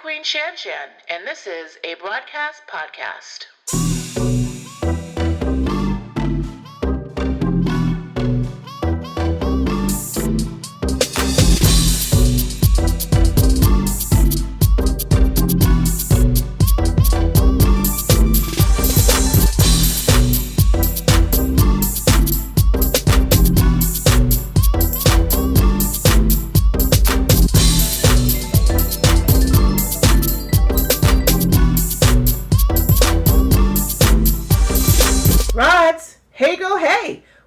Queen ShanShan, and this is a broadcast podcast.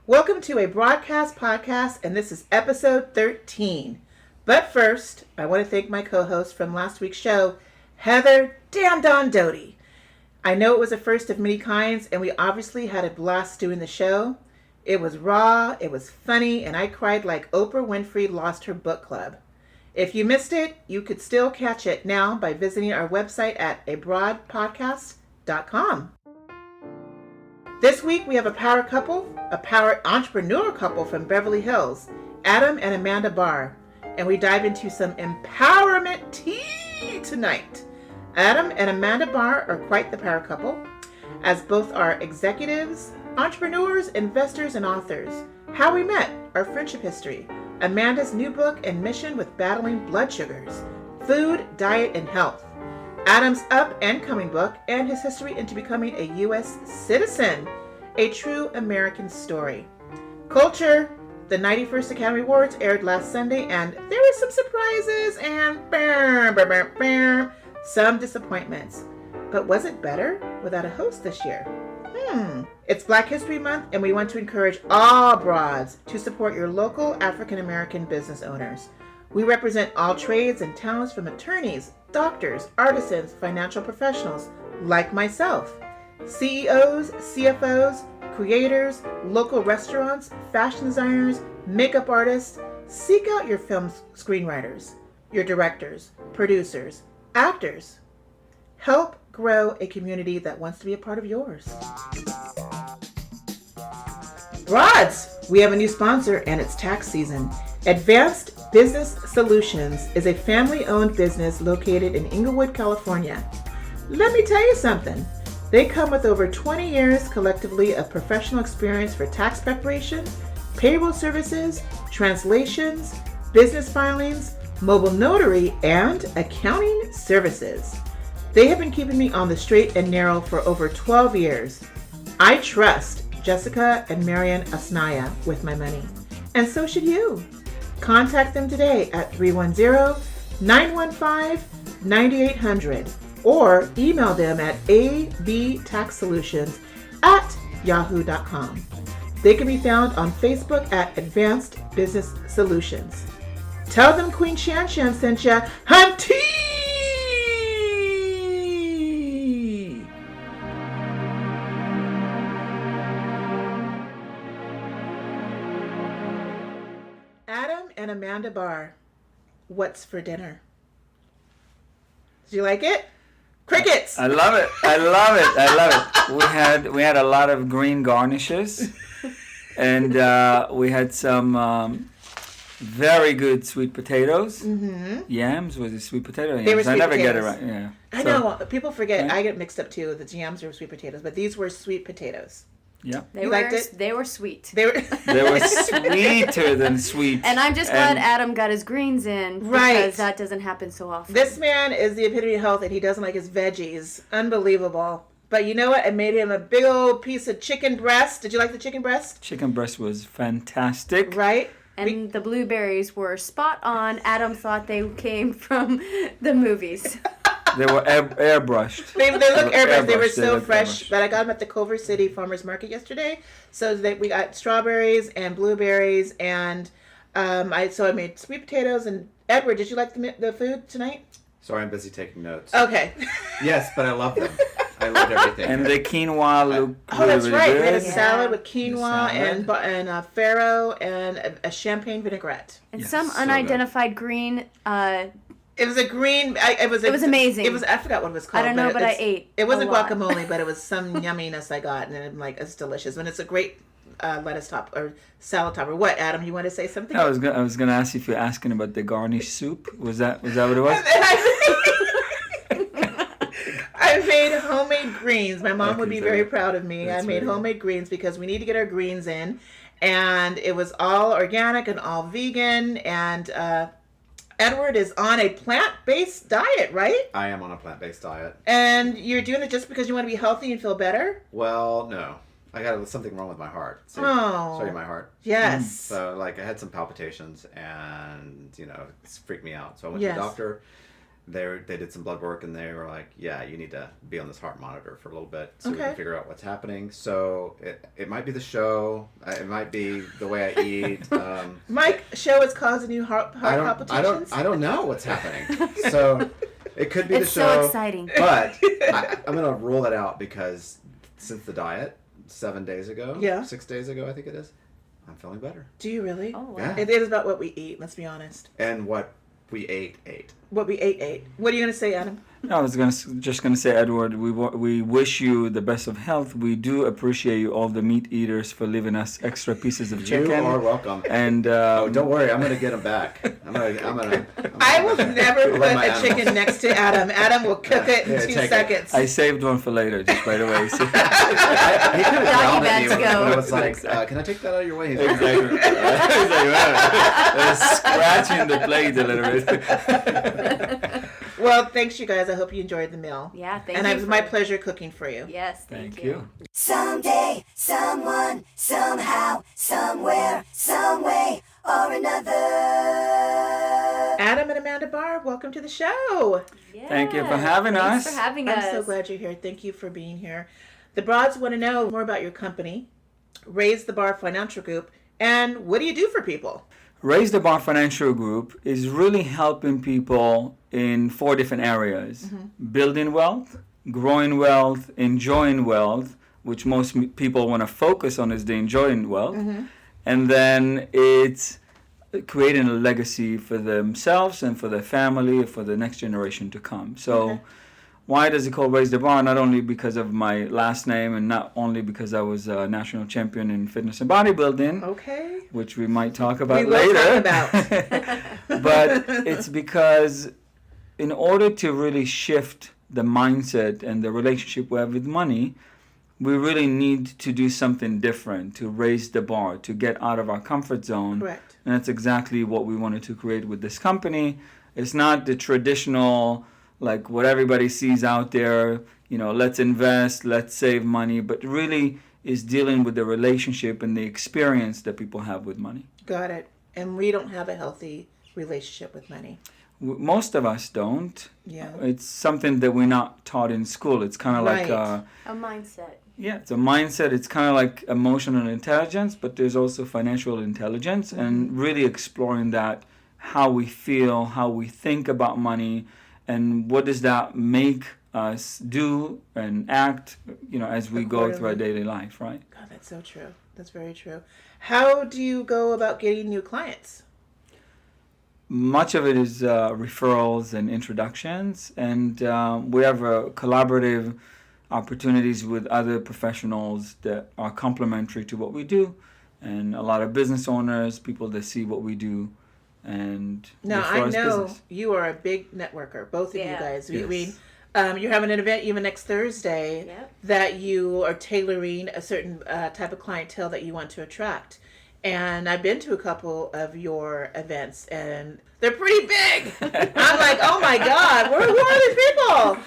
Welcome to a broadcast podcast, and this is episode 13. But first, I want to thank my co-host from last week's show, Heather Damn Don Doty. I know it was a first of many kinds, and we obviously had a blast doing the show. It was raw, it was funny, and I cried like Oprah Winfrey lost her book club. If you missed it, you could still catch it now by visiting our website at abroadpodcast.com. This week we have a power entrepreneurial couple from Beverly Hills, Adam and Amanda Barr, and we dive into some empowerment tea tonight. Adam and Amanda Barr are quite the power couple, as both are executives, entrepreneurs, investors, and authors. How we met, our friendship history, Amanda's new book and mission with battling blood sugars, food, diet, and health. Adam's up and coming book and his history into becoming a U.S. citizen, a true American story. Culture, the 91st Academy Awards aired last Sunday, and there were some surprises and some disappointments. But was it better without a host this year? It's Black History Month, and we want to encourage all broads to support your local African American business owners. We represent all trades and talents, from attorneys, doctors, artisans, financial professionals, like myself, CEOs, CFOs, creators, local restaurants, fashion designers, makeup artists. Seek out your film screenwriters, your directors, producers, actors. Help grow a community that wants to be a part of yours. Broads, we have a new sponsor, and it's tax season. Advanced Business Solutions is a family-owned business located in Inglewood, California. Let me tell you something. They come with over 20 years collectively of professional experience for tax preparation, payroll services, translations, business filings, mobile notary, and accounting services. They have been keeping me on the straight and narrow for over 12 years. I trust Jessica and Marian Asnaya with my money, and so should you. Contact them today at 310-915-9800 or email them at abtaxsolutions@yahoo.com. They can be found on Facebook at Advanced Business Solutions. Tell them Queen ShanShan sent ya. Hunty! And Amanda Barr, what's for dinner? Did you like it? Crickets! I love it. We had a lot of green garnishes, and we had some very good sweet potatoes. Mm-hmm. Yams, was it sweet potato yams? They were sweet I never potatoes. Get it right. Yeah. I know. People forget. Right? I get mixed up too. The yams are sweet potatoes, but these were sweet potatoes. Yeah. They liked it? They were sweet. They were sweeter than sweet. And I'm just glad Adam got his greens in. Right. Because that doesn't happen so often. This man is the epitome of health, and he doesn't like his veggies. Unbelievable. But you know what? I made him a big old piece of chicken breast. Did you like the chicken breast? Chicken breast was fantastic. Right? And the blueberries were spot on. Adam thought they came from the movies. They were airbrushed. They look airbrushed. They were so fresh. But I got them at the Culver City Farmers Market yesterday. So we got strawberries and blueberries, and I made sweet potatoes. And Edward, did you like the food tonight? Sorry, I'm busy taking notes. Okay. Yes, but I love them. I loved everything. And the quinoa looked that's really right. good. We had a salad with quinoa and farro and a champagne vinaigrette. And some unidentified green. It was a green. It was amazing. It was. I forgot what it was called. I don't know, but I ate. It wasn't guacamole, but it was some yumminess I got, and I'm like, it's delicious. And it's a great lettuce top or salad top or what? Adam, you want to say something? I was gonna ask you if you're asking about the garnish soup. Was that what it was? greens. My mom would be Okay, very proud of me. that's I made very good. homemade greens because we need to get our greens in. And it was all organic and all vegan. And Edward is on a plant-based diet, right? I am on a plant-based diet. And you're doing it just because you want to be healthy and feel better? Well, no. I got something wrong with my heart. See, Oh. show you my heart. Yes. So, like, I had some palpitations, and it's freaked me out. So I went Yes. to the doctor. They did some blood work, and they were like, "Yeah, you need to be on this heart monitor for a little bit, so we Okay. can figure out what's happening." So it might be the show. It might be the way I eat. Mike, show is causing you heart palpitations? I don't know what's happening. So it could be It's the show. so exciting. But I'm gonna rule it out because since the diet 7 days ago, Yeah. 6 days ago, I think it is, I'm feeling better. Do you really? Oh, wow. Yeah. It is about what we eat, let's be honest. And what we ate. What we ate. What are you going to say, Adam? I was just gonna say, Edward, we wish you the best of health. We do appreciate you, all the meat eaters, for leaving us extra pieces of chicken. You are welcome. And Don't worry, I'm gonna get them back. I'm gonna I will never put Let my a animals- chicken next to Adam. Adam will cook it in Yeah, 2 take it. seconds. I saved one for later, just by the way. So. he kind of growled at me bags when go. I was like, "Can I take that out of your way?" He's like, Exactly. He's like, wow. Scratching the plate a little bit. Well, thanks, you guys. I hope you enjoyed the meal. Yeah, thank and you. it was my pleasure cooking for you. Yes, thank Thank you. Someday, someone, somehow, somewhere, some way or another. Adam and Amanda Barr, welcome to the show. Yeah. Thank you for having Thanks us. for having I'm us. so glad you're here. Thank you for being here. The broads want to know more about your company, Raise the Bar Financial Group, and what do you do for people? Raise the Bar Financial Group is really helping people in 4 different areas. Building wealth, growing wealth, enjoying wealth, which most people want to focus on is the enjoying wealth. And then it's creating a legacy for themselves and for their family, for the next generation to come. So why does it called Raise the Bar? Not only because of my last name and not only because I was a national champion in fitness and bodybuilding, Okay. which we might talk about We will later. talk But it's because in order to really shift the mindset and the relationship we have with money, we really need to do something different to raise the bar, to get out of our comfort zone. Correct. And that's exactly what we wanted to create with this company. It's not the traditional, like what everybody sees out there, let's invest, let's save money, but really is dealing with the relationship and the experience that people have with money. Got it. And we don't have a healthy relationship with money. Most of us don't. Yeah. It's something that we're not taught in school. It's kind of like, Right. A mindset. it's a mindset. It's kind of like emotional intelligence, but there's also financial intelligence, and really exploring that, how we feel, how we think about money, and what does that make us do and act, as we go through our daily life, right? God, that's so true. That's very true. How do you go about getting new clients? Much of it is referrals and introductions, and we have collaborative opportunities with other professionals that are complementary to what we do, and a lot of business owners, people that see what we do, and Now, refer I us know business. you are a big networker, both of you Yeah. guys. Yes. You're having an event even next Thursday Yep. that you are tailoring a certain type of clientele that you want to attract. And I've been to a couple of your events, and they're pretty big. I'm like, oh my God, who are these people?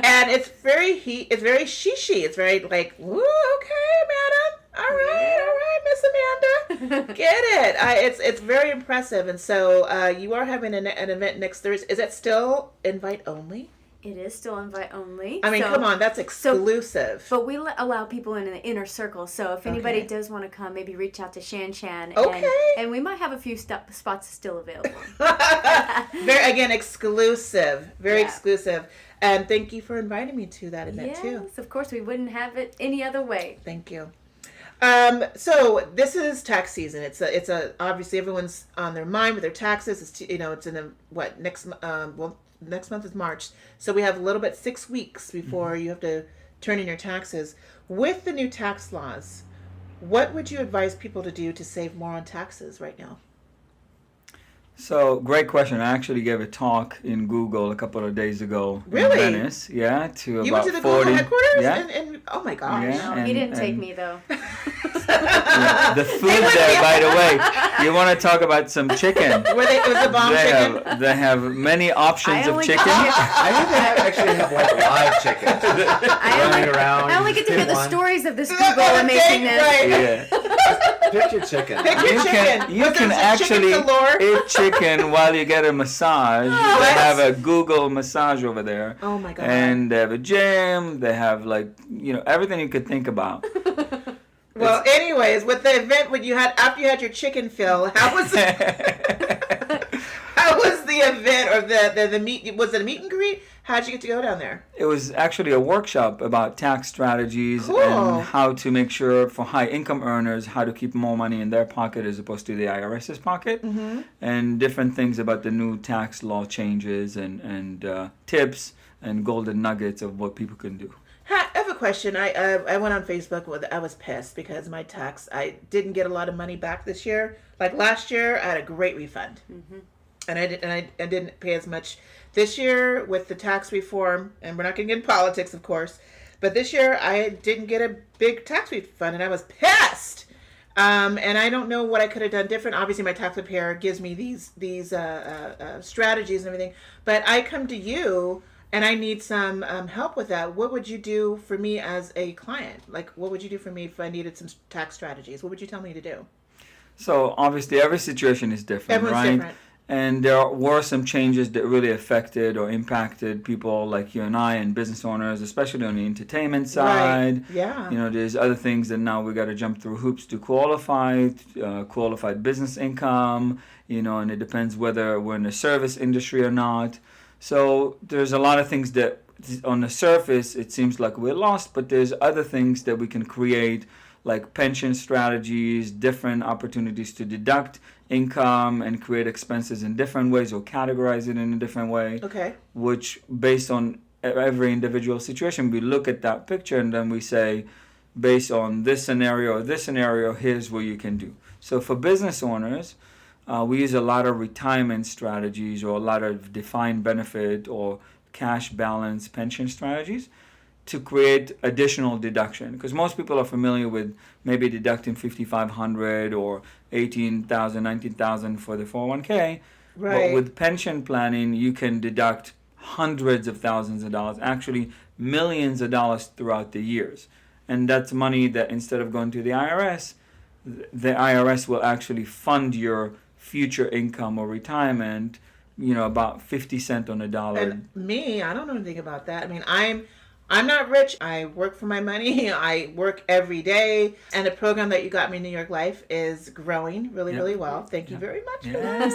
And it's very she-she. It's very like, woo, okay, madam. All right, Miss Amanda. Get it. It's very impressive. And so you are having an event next Thursday. Is it still invite only? It is still invite only. I mean, so- come on, that's exclusive. But we allow people in the inner circle. So if anybody Okay. does want to come, maybe reach out to ShanShan. Okay. And we might have a few spots still available. Again, exclusive. Very Yeah. exclusive. And thank you for inviting me to that event too. Yes, of course. We wouldn't have it any other way. Thank you. So this is tax season. It's a obviously everyone's on their mind with their taxes. It's it's in next month is March, so we have a little bit 6 weeks before you have to turn in your taxes. With the new tax laws, what would you advise people to do to save more on taxes right now? So, great question. I actually gave a talk in Google a couple of days ago Really? in Venice. Yeah, to You about went to the 40. Google headquarters? Yeah. And oh my gosh. Yeah. No, he didn't take and- me though. Yeah, the food there, by the way, you want to talk about some chicken. Were they, it was a bomb chicken? They have many options I of only chicken. I think they actually have like live chickens running around. I only get to hear the One. stories of this Oh, Google amazing right. Yeah. Pick your chicken. Pick your You chicken. you Was can there some chicken actually galore? eat chicken while you get a massage. They What? have a Google massage over there. Oh my god. And they have a gym. They have everything you could think about. Well, anyways, with the event when you had after you had your chicken fill, how was how was the event or the meet? Was it a meet and greet? How'd you get to go down there? It was actually a workshop about tax strategies Cool. and how to make sure for high income earners how to keep more money in their pocket as opposed to the IRS's pocket, and different things about the new tax law changes and tips and golden nuggets of what people can do. I have a question. I went on Facebook. I was pissed because my tax. I didn't get a lot of money back this year. Like last year, I had a great refund, and I didn't pay as much this year with the tax reform. And we're not going to get in politics, of course, but this year I didn't get a big tax refund, and I was pissed. And I don't know what I could have done different. Obviously, my tax preparer gives me these strategies and everything, but I come to you. And I need some help with that. What would you do for me as a client? Like, what would you do for me if I needed some tax strategies? What would you tell me to do? So obviously every situation is different, Everyone's right? different. And there were some changes that really affected or impacted people like you and I and business owners, especially on the entertainment side. Right. Yeah. There's other things that now we got to jump through hoops to qualify, qualified business income, and it depends whether we're in the service industry or not. So there's a lot of things that on the surface it seems like we're lost, but there's other things that we can create like pension strategies, different opportunities to deduct income and create expenses in different ways or categorize it in a different way. Okay. Which based on every individual situation, we look at that picture and then we say, based on this scenario or this scenario, here's what you can do. So for business owners, we use a lot of retirement strategies or a lot of defined benefit or cash balance pension strategies to create additional deduction. Because most people are familiar with maybe deducting $5,500 or $18,000, $19,000 for the 401k. Right. But with pension planning, you can deduct hundreds of thousands of dollars, actually millions of dollars throughout the years. And that's money that instead of going to the IRS will actually fund your future income or retirement, about 50 cents on a dollar. And me, I don't know anything about that. I mean, I'm not rich. I work for my money. I work every day. And the program that you got me, New York Life, is growing really, really well. Thank you very much for that.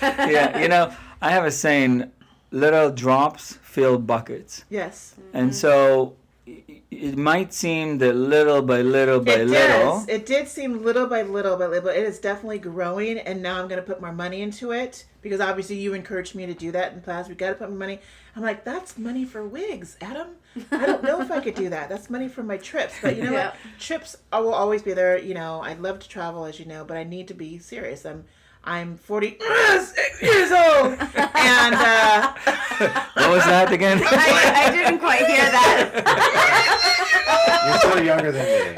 Hey! Yeah, I have a saying, little drops fill buckets. Yes. And so it might seem that little by little by little. It did seem little by little, but it is definitely growing. And now I'm going to put more money into it because obviously you encouraged me to do that in the past. We got to put more money. I'm like, that's money for wigs, Adam. I don't know if I could do that. That's money for my trips. But you know what? Trips will always be there. I love to travel, as you know, but I need to be serious. I'm 46 years old, and What was that again? I didn't quite hear that. You're still younger than me.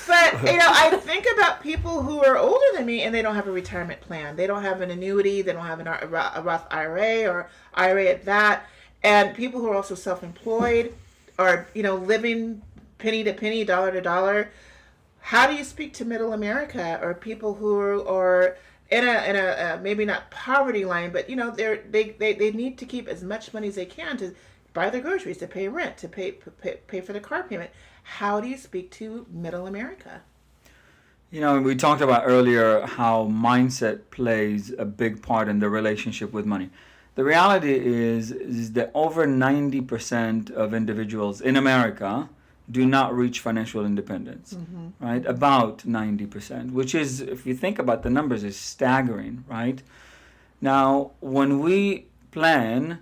But I think about people who are older than me and they don't have a retirement plan. They don't have an annuity. They don't have a Roth IRA or IRA at that. And people who are also self-employed or living penny to penny, dollar to dollar. How do you speak to middle America or people who are in a maybe not poverty line, but they need to keep as much money as they can to buy their groceries, to pay rent, to pay for the car payment? How do you speak to middle America? We talked about earlier how mindset plays a big part in the relationship with money. The reality is that over 90% of individuals in America do not reach financial independence, right? About 90%, which is, if you think about the numbers, is staggering, right? Now, when we plan,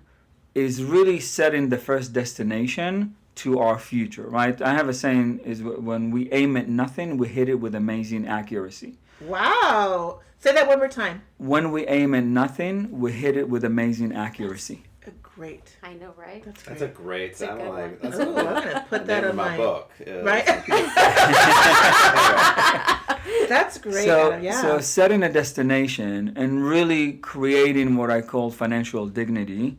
is really setting the first destination to our future, right? I have a saying is when we aim at nothing, we hit it with amazing accuracy. Wow. Say that one more time. When we aim at nothing, we hit it with amazing accuracy. Great. I know, right? That's a great. It's a I'm good like, one. that's Ooh, I'm gonna put that name on of my book. Right. That's great. So, Adam. Yeah. so setting a destination and really creating what I call financial dignity,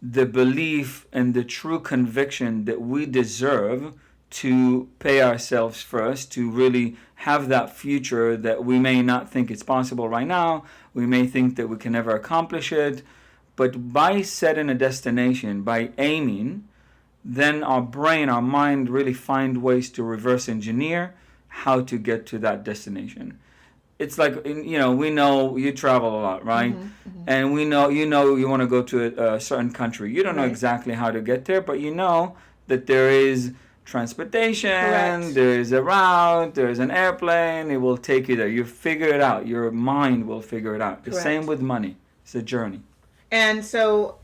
the belief and the true conviction that we deserve to pay ourselves first, to really have that future that we may not think it's possible right now. We may think that we can never accomplish it. But by setting a destination, by aiming, then our brain, our mind really find ways to reverse engineer how to get to that destination. It's like, we know you travel a lot, right? And we know, you want to go to a certain country. You don't know exactly how to get there, but you know that there is transportation, there is a route, there is an airplane, it will take you there. You figure it out. Your mind will figure it out. The same with money. It's a journey. And so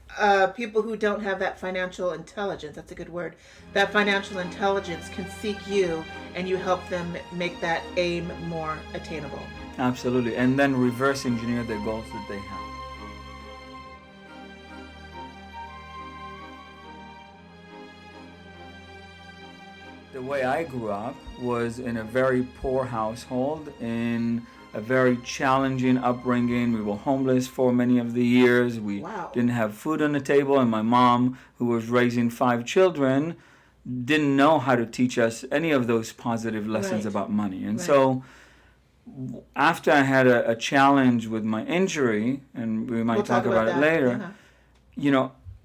people who don't have that financial intelligence, that's a good word, that financial intelligence can seek you and you help them make that aim more attainable. Absolutely. And then reverse engineer the goals that they have. The way I grew up was in a very poor household, in a very challenging upbringing. We were homeless for many of the years. We didn't have food on the table, and my mom, who was raising 5 children, didn't know how to teach us any of those positive lessons about money. And so after I had a challenge with my injury, and we might talk about it later,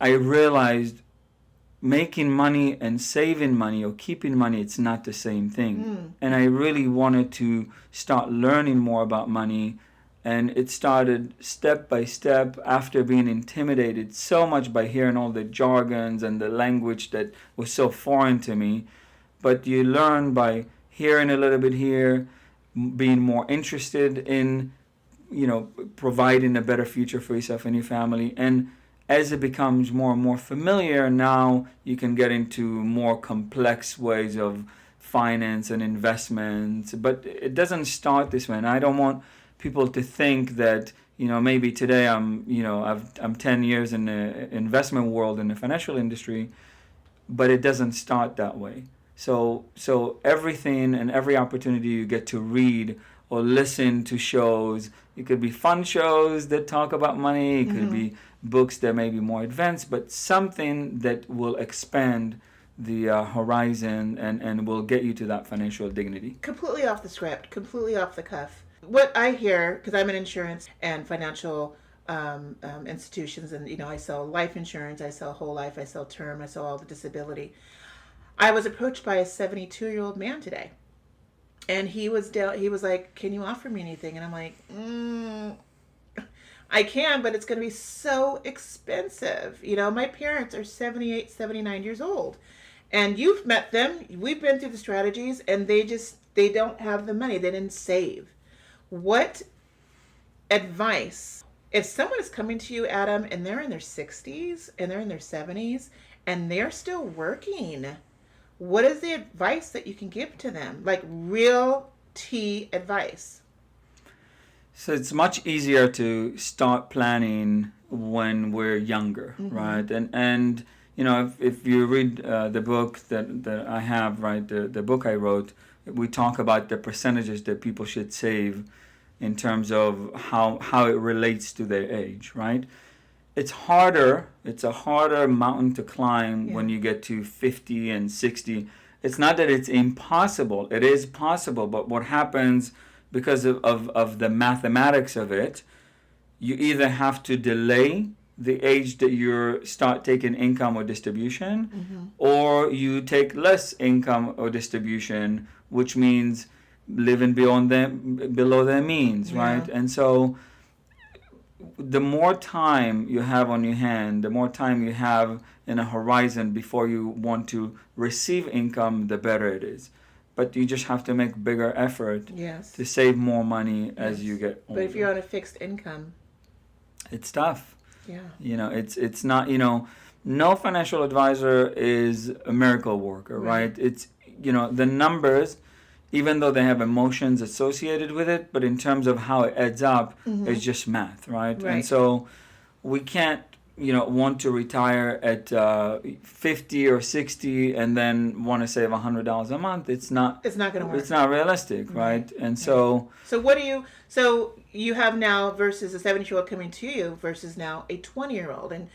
I realized making money and saving money or keeping money, it's not the same thing. And I really wanted to start learning more about money. And it started step by step after being intimidated so much by hearing all the jargons and the language that was so foreign to me. But you learn by hearing a little bit here, being more interested in, providing a better future for yourself and your family. And as it becomes more and more familiar, now you can get into more complex ways of finance and investments. But it doesn't start this way. And I don't want people to think that, maybe today I'm 10 years in the investment world, in the financial industry, but it doesn't start that way. So everything and every opportunity you get to read or listen to shows, it could be fun shows that talk about money, it could be books that may be more advanced, but something that will expand the horizon and will get you to that financial dignity. Completely off the script, completely off the cuff. What I hear, because I'm in insurance and financial institutions, and I sell life insurance, I sell whole life, I sell term, I sell all the disability. I was approached by a 72-year-old man today, and he was like, "Can you offer me anything?" And I'm like, I can, but it's going to be so expensive. My parents are 78, 79 years old, and you've met them. We've been through the strategies, and they don't have the money. They didn't save. What advice, if someone is coming to you, Adam, and they're in their 60s and they're in their 70s and they're still working, what is the advice that you can give to them? Like real tea advice. So it's much easier to start planning when we're younger, right? And if you read the book that I have, right, the book I wrote, we talk about the percentages that people should save in terms of how it relates to their age, right? It's a harder mountain to climb when you get to 50 and 60. It's not that it's impossible. It is possible, but what happens because of the mathematics of it, you either have to delay the age that you start taking income or distribution, or you take less income or distribution, which means living below their means, right? And so the more time you have on your hand, the more time you have in a horizon before you want to receive income, the better it is. But you just have to make bigger effort to save more money as you get older. But if you're on a fixed income, it's tough. Yeah. It's not, no financial advisor is a miracle worker, right? It's, the numbers, even though they have emotions associated with it, but in terms of how it adds up, it's just math, right? And so we can't, want to retire at 50 or 60 and then want to save $100 a month. It's not going to work. It's not realistic, right? And so So you have now versus a 70-year-old coming to you versus now a 20-year-old. And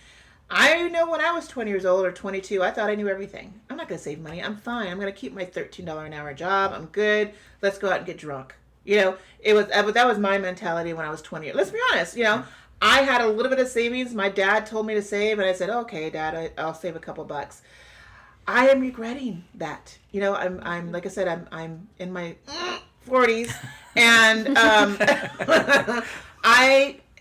I know when I was 20 years old or 22, I thought I knew everything. I'm not going to save money. I'm fine. I'm going to keep my $13 an hour job. I'm good. Let's go out and get drunk. That was my mentality when I was 20. Let's be honest, I had a little bit of savings. My dad told me to save, and I said, okay, Dad, I'll save a couple bucks. I am regretting that. I'm like I said, I'm in my 40s, and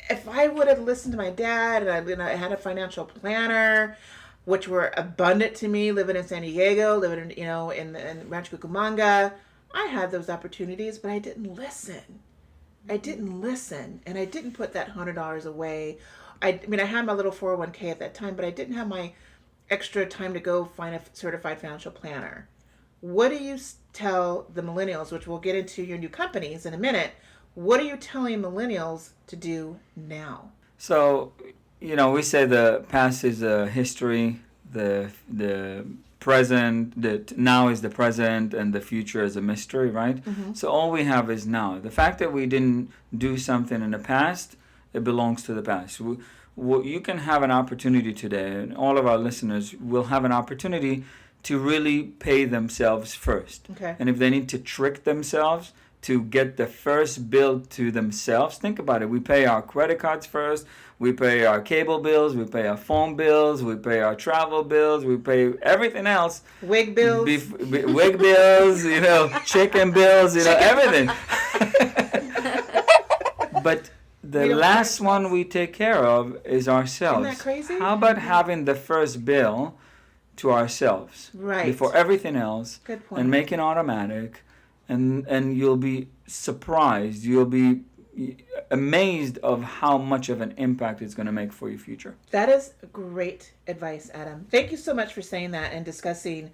if I would have listened to my dad, and I had a financial planner, which were abundant to me, living in San Diego, living in Rancho Cucamonga, I had those opportunities, but I didn't listen. And I didn't put that $100 away. I had my little 401k at that time, but I didn't have my extra time to go find a certified financial planner. What do you tell the millennials, which we'll get into your new companies in a minute, what are you telling millennials to do now? So, we say the past is a history, the present, that now is the present, and the future is a mystery, right? So all we have is now. The fact that we didn't do something in the past, it belongs to the past. You can have an opportunity today, and all of our listeners will have an opportunity to really pay themselves first. Okay. And if they need to trick themselves to get the first bill to themselves, think about it. We pay our credit cards first. We pay our cable bills, we pay our phone bills, we pay our travel bills, we pay everything else. Wig bills. Wig bills, chicken bills, everything. But the last one we take care of is ourselves. Isn't that crazy? How about having the first bill to ourselves before everything else? Good point. And make it automatic, and you'll be surprised. You'll be amazed of how much of an impact it's going to make for your future. That is great advice, Adam. Thank you so much for saying that and discussing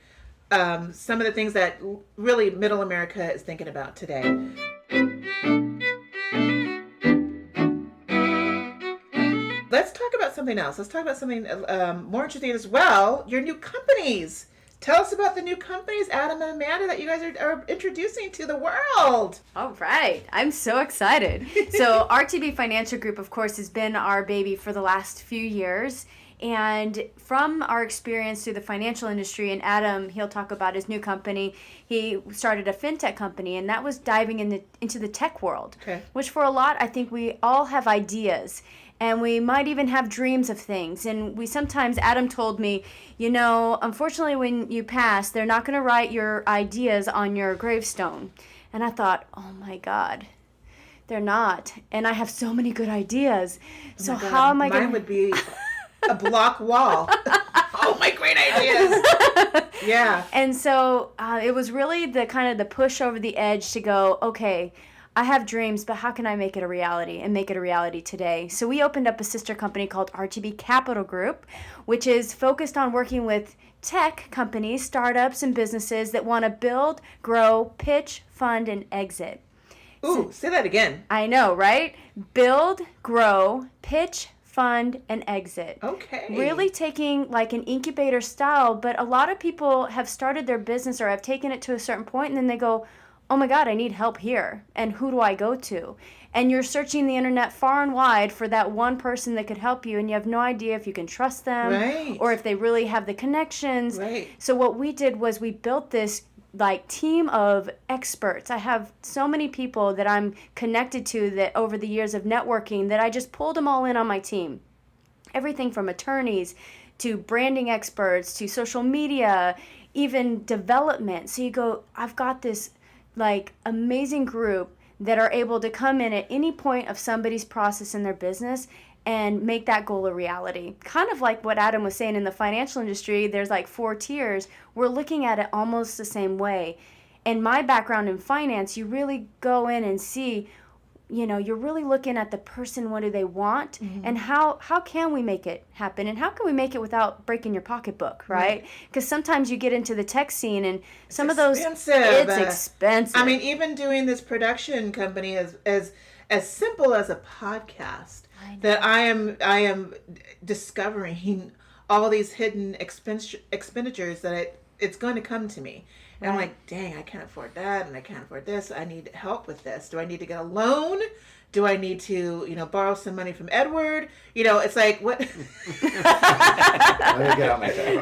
some of the things that really middle America is thinking about today. Let's talk about something else. Let's talk about something more interesting as well. Your new companies. Tell us about the new companies, Adam and Amanda, that you guys are introducing to the world. All right. I'm so excited. So RTB Financial Group, of course, has been our baby for the last few years. And from our experience through the financial industry, and Adam, he'll talk about his new company, he started a fintech company, and that was diving into the tech world, which for a lot, I think we all have ideas. And we might even have dreams of things. And we sometimes, Adam told me, unfortunately when you pass, they're not going to write your ideas on your gravestone. And I thought, oh my God, they're not. And I have so many good ideas. So how am I going to... Mine would be a block wall. Oh, my great ideas. Yeah. And so it was really the kind of the push over the edge to go, okay, I have dreams, but how can I make it a reality and make it a reality today? So we opened up a sister company called RTB Capital Group, which is focused on working with tech companies, startups, and businesses that want to build, grow, pitch, fund, and exit. Ooh, say that again. I know, right? Build, grow, pitch, fund, and exit. Okay. Really taking like an incubator style, but a lot of people have started their business or have taken it to a certain point, and then they go, oh my God, I need help here. And who do I go to? And you're searching the internet far and wide for that one person that could help you, and you have no idea if you can trust them or if they really have the connections. Right. So what we did was we built this like team of experts. I have so many people that I'm connected to that over the years of networking that I just pulled them all in on my team. Everything from attorneys to branding experts to social media, even development. So you go, I've got this like amazing group that are able to come in at any point of somebody's process in their business and make that goal a reality. Kind of like what Adam was saying in the financial industry, there's like 4 tiers. We're looking at it almost the same way. In my background in finance, you really go in and see you're really looking at the person, what do they want, and how can we make it happen, and how can we make it without breaking your pocketbook, right? Because sometimes you get into the tech scene and some of those, it's expensive. I mean, even doing this production company as simple as a podcast, that I am discovering all these hidden expenditures that it's going to come to me. And I'm like, dang, I can't afford that, and I can't afford this. I need help with this. Do I need to get a loan? Do I need to, borrow some money from Edward? It's like, what? Let me get out my phone.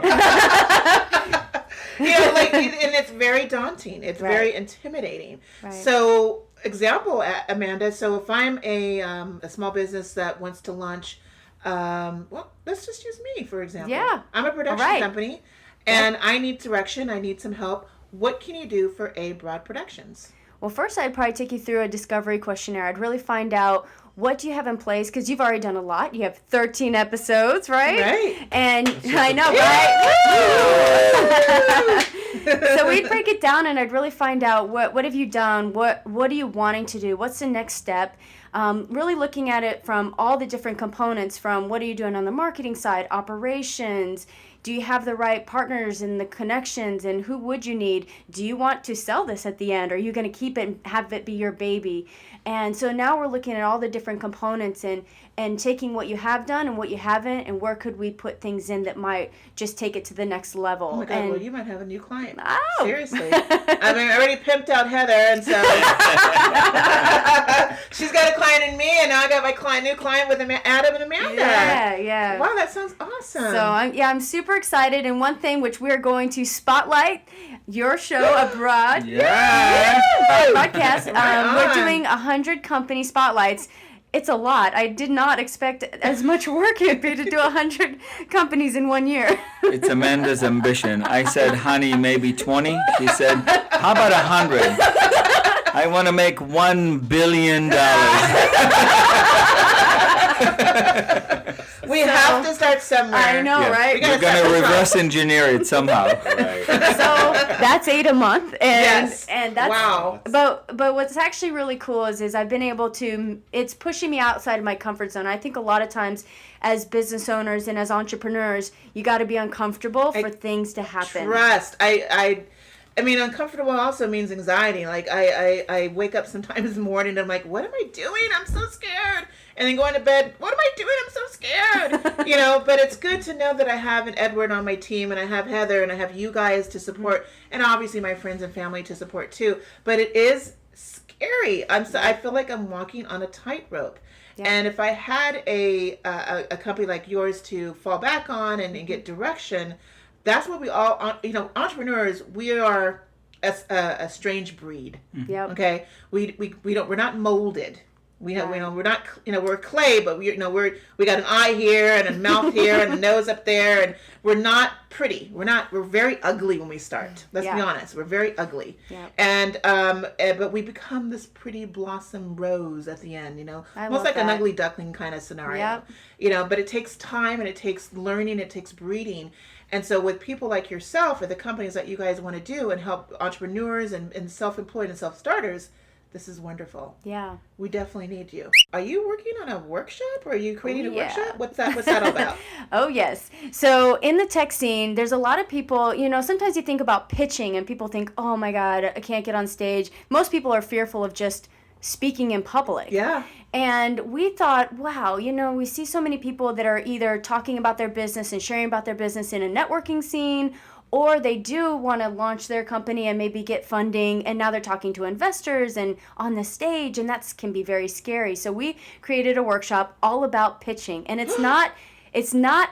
And it's very daunting. It's very intimidating. Right. So, example, Amanda. So, if I'm a small business that wants to launch, let's just use me for example. Yeah. I'm a production company, and I need direction. I need some help. What can you do for A Broad Productions? Well, first I'd probably take you through a discovery questionnaire. I'd really find out what do you have in place, because you've already done a lot. You have 13 episodes, right? Right. And I know, right? So we'd break it down, and I'd really find out what have you done, what are you wanting to do, what's the next step. Really looking at it from all the different components, from what are you doing on the marketing side, operations, do you have the right partners and the connections, and who would you need? Do you want to sell this at the end? Are you going to keep it and have it be your baby? And so now we're looking at all the different components and taking what you have done and what you haven't, and where could we put things in that might just take it to the next level. Oh my God, well, you might have a new client. Oh. Seriously. I already pimped out Heather, and so she's got a client in me, and now I got my new client with Adam and Amanda. Yeah. Wow, that sounds awesome. So I'm super excited, and one thing which we're going to spotlight your show abroad. Podcast. We're doing 100 company spotlights. It's a lot. I did not expect as much work it'd be to do 100 companies in 1 year. It's Amanda's ambition. I said, honey, maybe 20. She said, how about 100? I want to make $1 billion. We have to start somewhere. I know, right? We're going to reverse engineer it somehow. Right. So that's 8 a month, and that's wow. But what's actually really cool is I've been able to. It's pushing me outside of my comfort zone. I think a lot of times, as business owners and as entrepreneurs, you got to be uncomfortable for things to happen. Trust. I mean, uncomfortable also means anxiety. Like, I wake up sometimes in the morning and I'm like, what am I doing? I'm so scared. And then going to bed, what am I doing? I'm so scared. But it's good to know that I have an Edward on my team, and I have Heather, and I have you guys to support, and obviously my friends and family to support too. But it is scary. I feel like I'm walking on a tightrope. Yeah. And if I had a company like yours to fall back on and get direction, that's what we all, entrepreneurs, we are a strange breed. Yep. Okay. We're not molded. We're not, we're clay, but we got an eye here and a mouth here and a nose up there, and we're not pretty. We're very ugly when we start. Let's be honest. We're very ugly. Yep. And, but we become this pretty blossom rose at the end, almost like an ugly duckling kind of scenario, but it takes time, and it takes learning, it takes breeding. And so with people like yourself, or the companies that you guys want to do and help entrepreneurs and self-employed and self-starters, this is wonderful. Yeah. We definitely need you. Are you working on a workshop, or are you creating a workshop? What's that all about? Oh, yes. So in the tech scene, there's a lot of people, sometimes you think about pitching and people think, oh my God, I can't get on stage. Most people are fearful of just speaking in public. Yeah. And we thought, wow, we see so many people that are either talking about their business and sharing about their business in a networking scene, or they do want to launch their company and maybe get funding, and now they're talking to investors and on the stage, and that can be very scary. So we created a workshop all about pitching, and it's not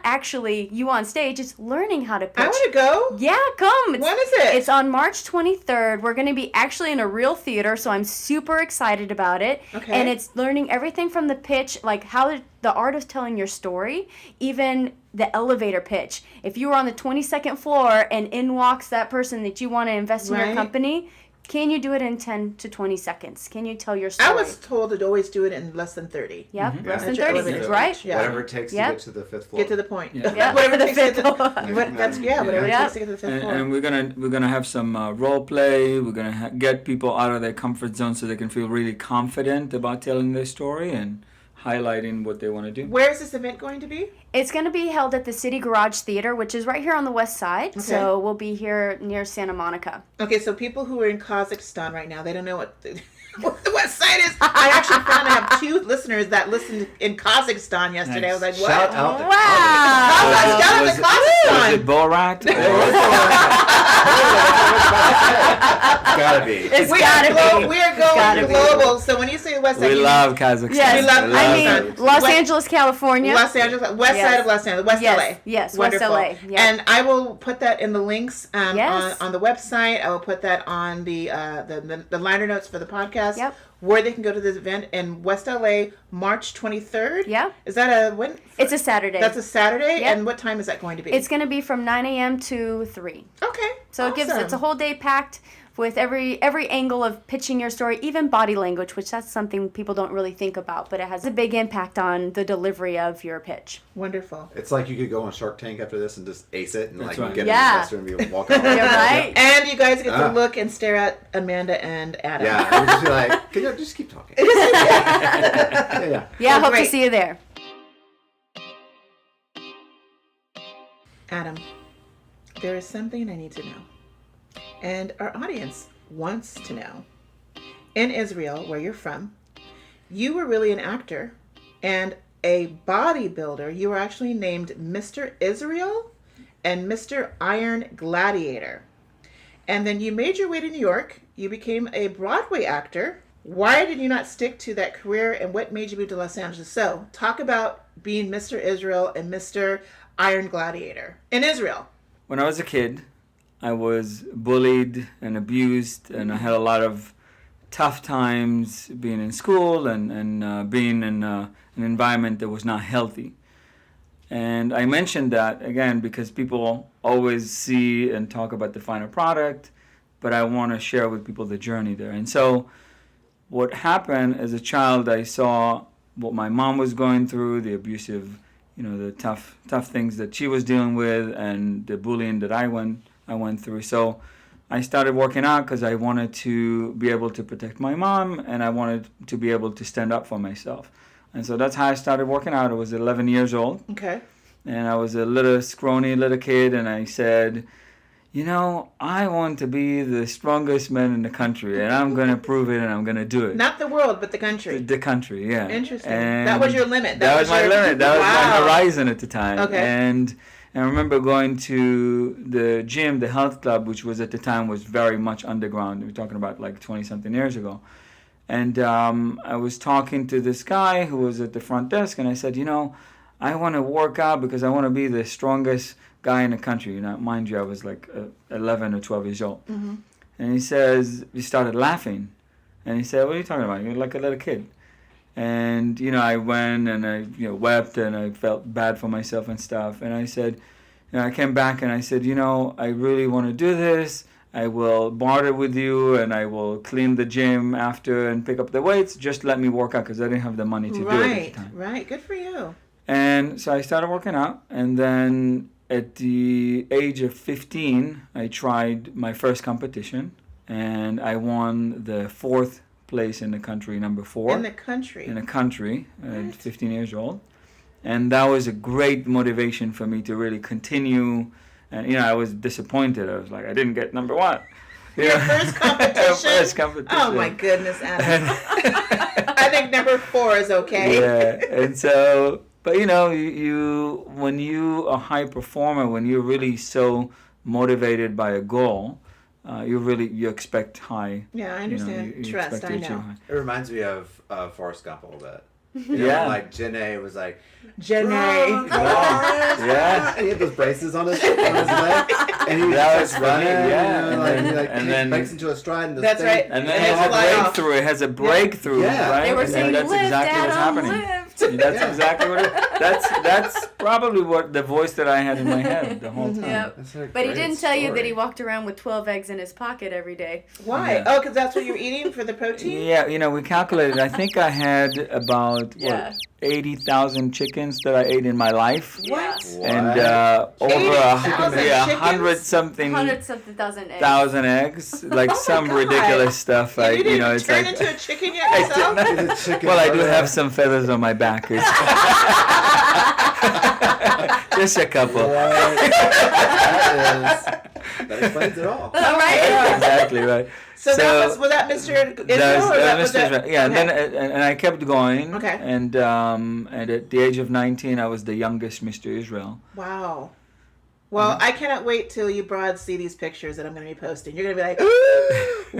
actually you on stage, it's learning how to pitch. I want to go. Yeah, come. When is it? It's on March 23rd. We're going to be actually in a real theater, so I'm super excited about it. Okay. And it's learning everything from the pitch, like how the art of telling your story, even the elevator pitch. If you were on the 22nd floor and in walks that person that you want to invest in your company, Can you do it in 10 to 20 seconds? Can you tell your story? I was told to always do it in less than 30. Yep, less than At your 30, elevator right? speech, yeah. Whatever it takes to get to the 5th floor. Get to the point. Yeah. Whatever it The takes to get fifth to floor. whatever it Yeah. takes to get to the 5th floor. And we're gonna have some role play. We're gonna get people out of their comfort zone so they can feel really confident about telling their story and highlighting what they want to do. Where is this event going to be? It's going to be held at the City Garage Theater, which is right here on the west side. So we'll be here near Santa Monica. Okay, so people who are in Kazakhstan right now, they don't know what the west side is. I actually found I have 2 listeners that listened in Kazakhstan yesterday. I was like, what? Shout out to Wow. Shout out to Kazakhstan. Was it Borat? Gotta be. It's We gotta are be. we are gotta going be. global. So when you say west side, We you love Kazakhstan. Yes, We love I mean, Kazakhstan. Los West- Angeles, California. Los Angeles, west Yes. side of Los Angeles, West Yes, LA. yes, West Wonderful. LA, yeah. And I will put that in the links Yes. on the website. I will put that on the liner notes for the podcast. Yep. Where they can go to this event in West LA, March 23rd. Yeah. Is that a when? It's a Saturday. That's a Saturday. Yep. And what time is that going to be? It's going to be from 9 a.m. to 3. okay. So it gives it's a whole day packed with every angle of pitching your story, even body language, which that's something people don't really think about, but it has a big impact on the delivery of your pitch. Wonderful. It's like you could go on Shark Tank after this and just ace it and That's like right. get Yeah. an investor and be walking off. Yeah, right? And you guys get to Ah. look and stare at Amanda and Adam. Yeah, I would just be like, can you just keep talking? yeah. Yeah, Oh, hope to great. see you there. Adam, there is something I need to know. And our audience wants to know. In Israel, where you're from, you were really an actor and a bodybuilder. You were actually named Mr. Israel and Mr. Iron Gladiator. And then you made your way to New York. You became a Broadway actor. Why did you not stick to that career, and what made you move to Los Angeles? So, talk about being Mr. Israel and Mr. Iron Gladiator in Israel. When I was a kid, I was bullied and abused, and I had a lot of tough times being in school and being in an environment that was not healthy. And I mentioned that, again, because people always see and talk about the final product, but I want to share with people the journey there. And so what happened as a child, I saw what my mom was going through, the abusive, the tough things that she was dealing with, and the bullying that I went through. So I started working out because I wanted to be able to protect my mom, and I wanted to be able to stand up for myself. And so that's how I started working out. I was 11 years old, Okay. and I was a little scrawny little kid, and I said, I want to be the strongest man in the country, and I'm going to prove it, and I'm going to do it. Not the world, but the country. The country, yeah. Interesting. And That was your limit. That was my limit. That was my Wow. horizon at the time. Okay. And I remember going to the gym, the health club, which was at the time was very much underground. We're talking about like 20-something years ago. And I was talking to this guy who was at the front desk, and I said, I want to work out because I want to be the strongest guy in the country. Mind you, I was like 11 or 12 years old. Mm-hmm. And he started laughing. And he said, what are you talking about? You're like a little kid. And, I went and I, wept and I felt bad for myself and stuff. And I said, I came back and I said, I really want to do this. I will barter with you and I will clean the gym after and pick up the weights. Just let me work out because I didn't have the money to do it at the time. Right. Good for you. And so I started working out. And then at the age of 15, I tried my first competition. And I won the 4th place in the country, number 4. In the country. At 15 years old. And that was a great motivation for me to really continue. And, I was disappointed. I was like, I didn't get number 1. Your first competition? First competition. Oh, my goodness, Adam. I think number 4 is okay. Yeah. And so, but, you when you are a high performer, when you're really so motivated by a goal, you expect high. Yeah, I understand. You Trust, expect to I achieve know. high. It reminds me of Forrest Gump a little bit. Yeah. Like Janae was like, Janae. Yeah. And he had those braces on his leg, and he That was was running. funny, yeah. And then breaks into a stride. And That's right. And then And it has a fly off. breakthrough. It has a breakthrough, Yeah. right? They were And saying, that's lift, exactly what's Adam, happening. lift. That's exactly what that's probably what the voice that I had in my head the whole time. Yep. That's a But he great didn't tell you that story. he walked around with 12 eggs in his pocket every day. Why? Yeah. Oh, because that's what you're eating for the protein? Yeah, we calculated. I think I had about Yeah. 80,000 chickens that I ate in my life. What? And over 80,000 100 chickens? something 100-something thousand eggs. thousand eggs, like Oh my some God. ridiculous stuff. You Like didn't it's turn like into a chicken yet yourself? The chicken well, I do burger. have some feathers on my back. It's just a couple. That explains it all. All right. Exactly right. So that was that Mr. Israel? That or that was Mr. that? Israel. Yeah, Okay. and then and I kept going. Okay. And at the age of 19, I was the youngest Mr. Israel. Wow. Well, I cannot wait till you broads see these pictures that I'm going to be posting. You're going to be like,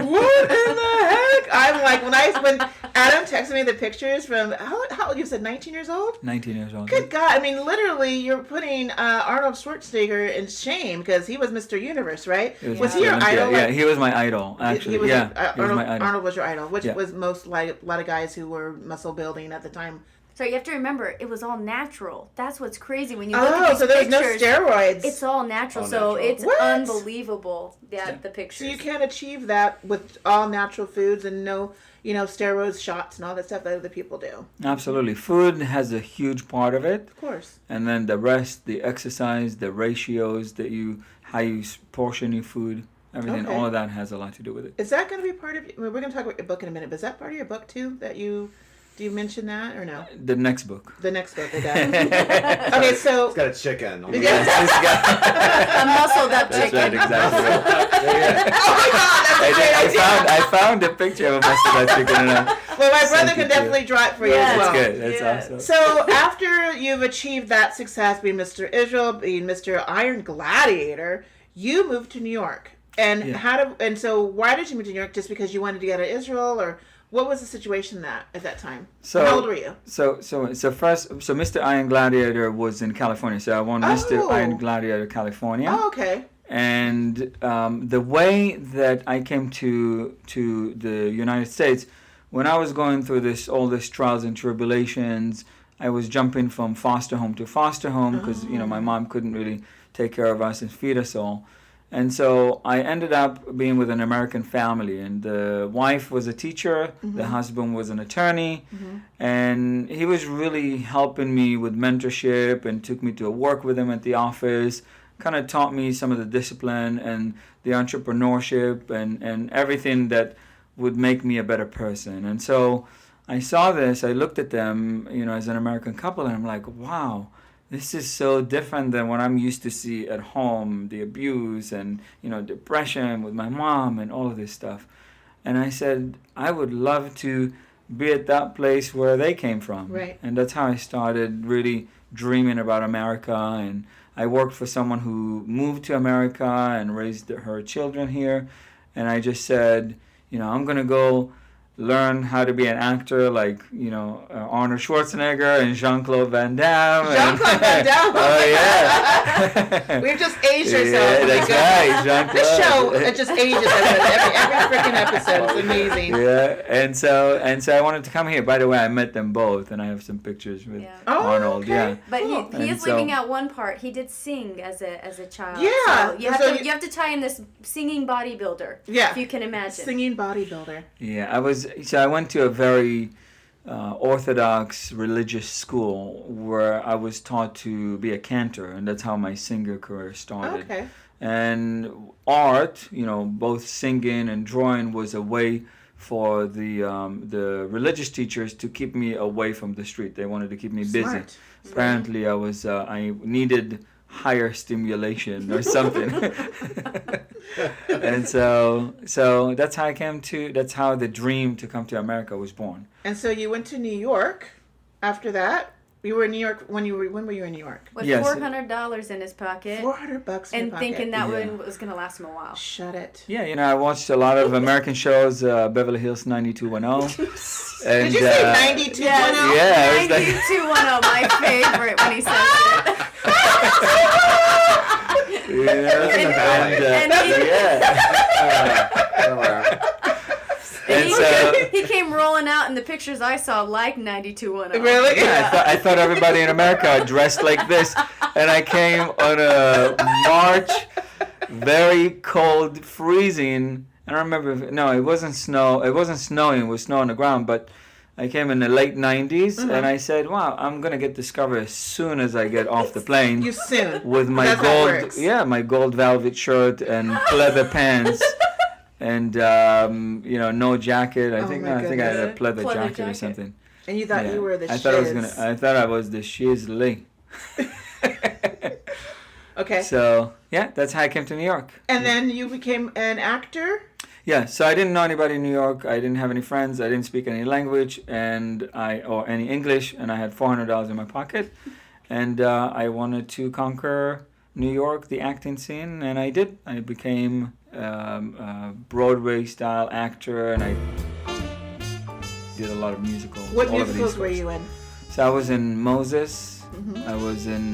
what in the heck? I'm like, when Adam texted me the pictures from, how old, you said 19 years old? 19 years old. Good God. I mean, literally, you're putting Arnold Schwarzenegger in shame because he was Mr. Universe, right? He Was he your Olympia. idol? Yeah, Like, he was my idol, actually. he was yeah, your- he was my idol. Arnold was your idol, which Yeah. was most like a lot of guys who were muscle building at the time. So you have to remember, it was all natural. That's what's crazy when you look at Oh, these so there's no pictures. steroids. It's all natural, All so natural. it's What? unbelievable. Yeah, the So pictures. you can't achieve that with all natural foods and no, steroids, shots, and all that stuff that other people do. Absolutely. Food has a huge part of it. Of course. And then the rest, the exercise, the ratios how you portion your food, everything, Okay. all of that has a lot to do with it. Is that going to be part of? We're going to talk about your book in a minute. But is that part of your book too? Do you mention that or no? The next book. The next book, it does. Okay, so It's got a chicken. On the Yeah. A muscled up That's chicken. right, exactly. Right. oh my God, that's a great idea. I found a picture of a mustard chicken. And Well, my brother Sent it can to definitely you. draw it for you Yeah. as well. That's good. That's Yeah. awesome. So after you've achieved that success, being Mr. Israel, being Mr. Iron Gladiator, you moved to New York. And Yeah. so why did you move to New York? Just because you wanted to get out of Israel, or what was the situation at that time? So How old were you? So Mr. Iron Gladiator was in California. So I won Mr. Oh. Iron Gladiator California. Oh, okay. And the way that I came to the United States, when I was going through all this trials and tribulations, I was jumping from foster home to foster home because my mom couldn't really take care of us and feed us all. And so I ended up being with an American family, and the wife was a teacher, the husband was an attorney, and he was really helping me with mentorship and took me to work with him at the office, kind of taught me some of the discipline and the entrepreneurship and everything that would make me a better person. And so I saw this, I looked at them, as an American couple, and I'm like, wow. This is so different than what I'm used to see at home, the abuse and, depression with my mom and all of this stuff. And I said, I would love to be at that place where they came from. Right. And that's how I started really dreaming about America. And I worked for someone who moved to America and raised her children here. And I just said, I'm going to go learn how to be an actor like, Arnold Schwarzenegger and Jean-Claude Van Damme. Jean-Claude Van Damme. Oh, yeah. We've just aged ourselves. Yeah, that's right, Jean-Claude. This show, it just ages us. Every freaking episode. It's amazing. Yeah, and so I wanted to come here. By the way, I met them both, and I have some pictures with Yeah. Oh, Arnold. okay. Yeah. But Cool. he is And so- leaving out one part. He did sing as a child. Yeah, So you have so to you have to tie in this singing bodybuilder. Yeah. If you can imagine. Singing bodybuilder. Yeah, I went to a very orthodox religious school where I was taught to be a cantor, and that's how my singer career started. Okay. And art, both singing and drawing was a way for the religious teachers to keep me away from the street. They wanted to keep me busy. Smart. Apparently, I needed higher stimulation or something. And so that's how the dream to come to America was born. And so you went to New York after that. You were in New York when were you in New York? With Yes. $400 in his pocket. $400 in your And pocket. thinking that Yeah. one was going to last him a while. Shut it. Yeah, I watched a lot of American shows, Beverly Hills 90210. And, Did you say 9210? Yeah, it was like- 9210, my favorite when he says it. yeah. And And so he came rolling out in the pictures I saw like 9210. Really? Yeah, I thought everybody in America dressed like this, and I came on a March, very cold, freezing. I don't remember. No, it wasn't snow. It wasn't snowing. It was snow on the ground. But I came in the late 90s, and I said, "Wow, I'm gonna get discovered as soon as I get off the plane." You soon. With my That's how it gold, works. my gold velvet shirt and leather pants. And no jacket. I think I had a goodness. pleather Pleather jacket or jacket. something. And you thought Yeah. you were the I shiz. thought I was the shiz Lee. Okay. So that's how I came to New York. And then you became an actor? Yeah. So I didn't know anybody in New York. I didn't have any friends. I didn't speak any language or any English. And I had $400 in my pocket, and I wanted to conquer New York, the acting scene, and I did. I became a Broadway style actor, and I did a lot of musicals. What all over the musicals East were Coast. you in? So I was in Moses. I was in,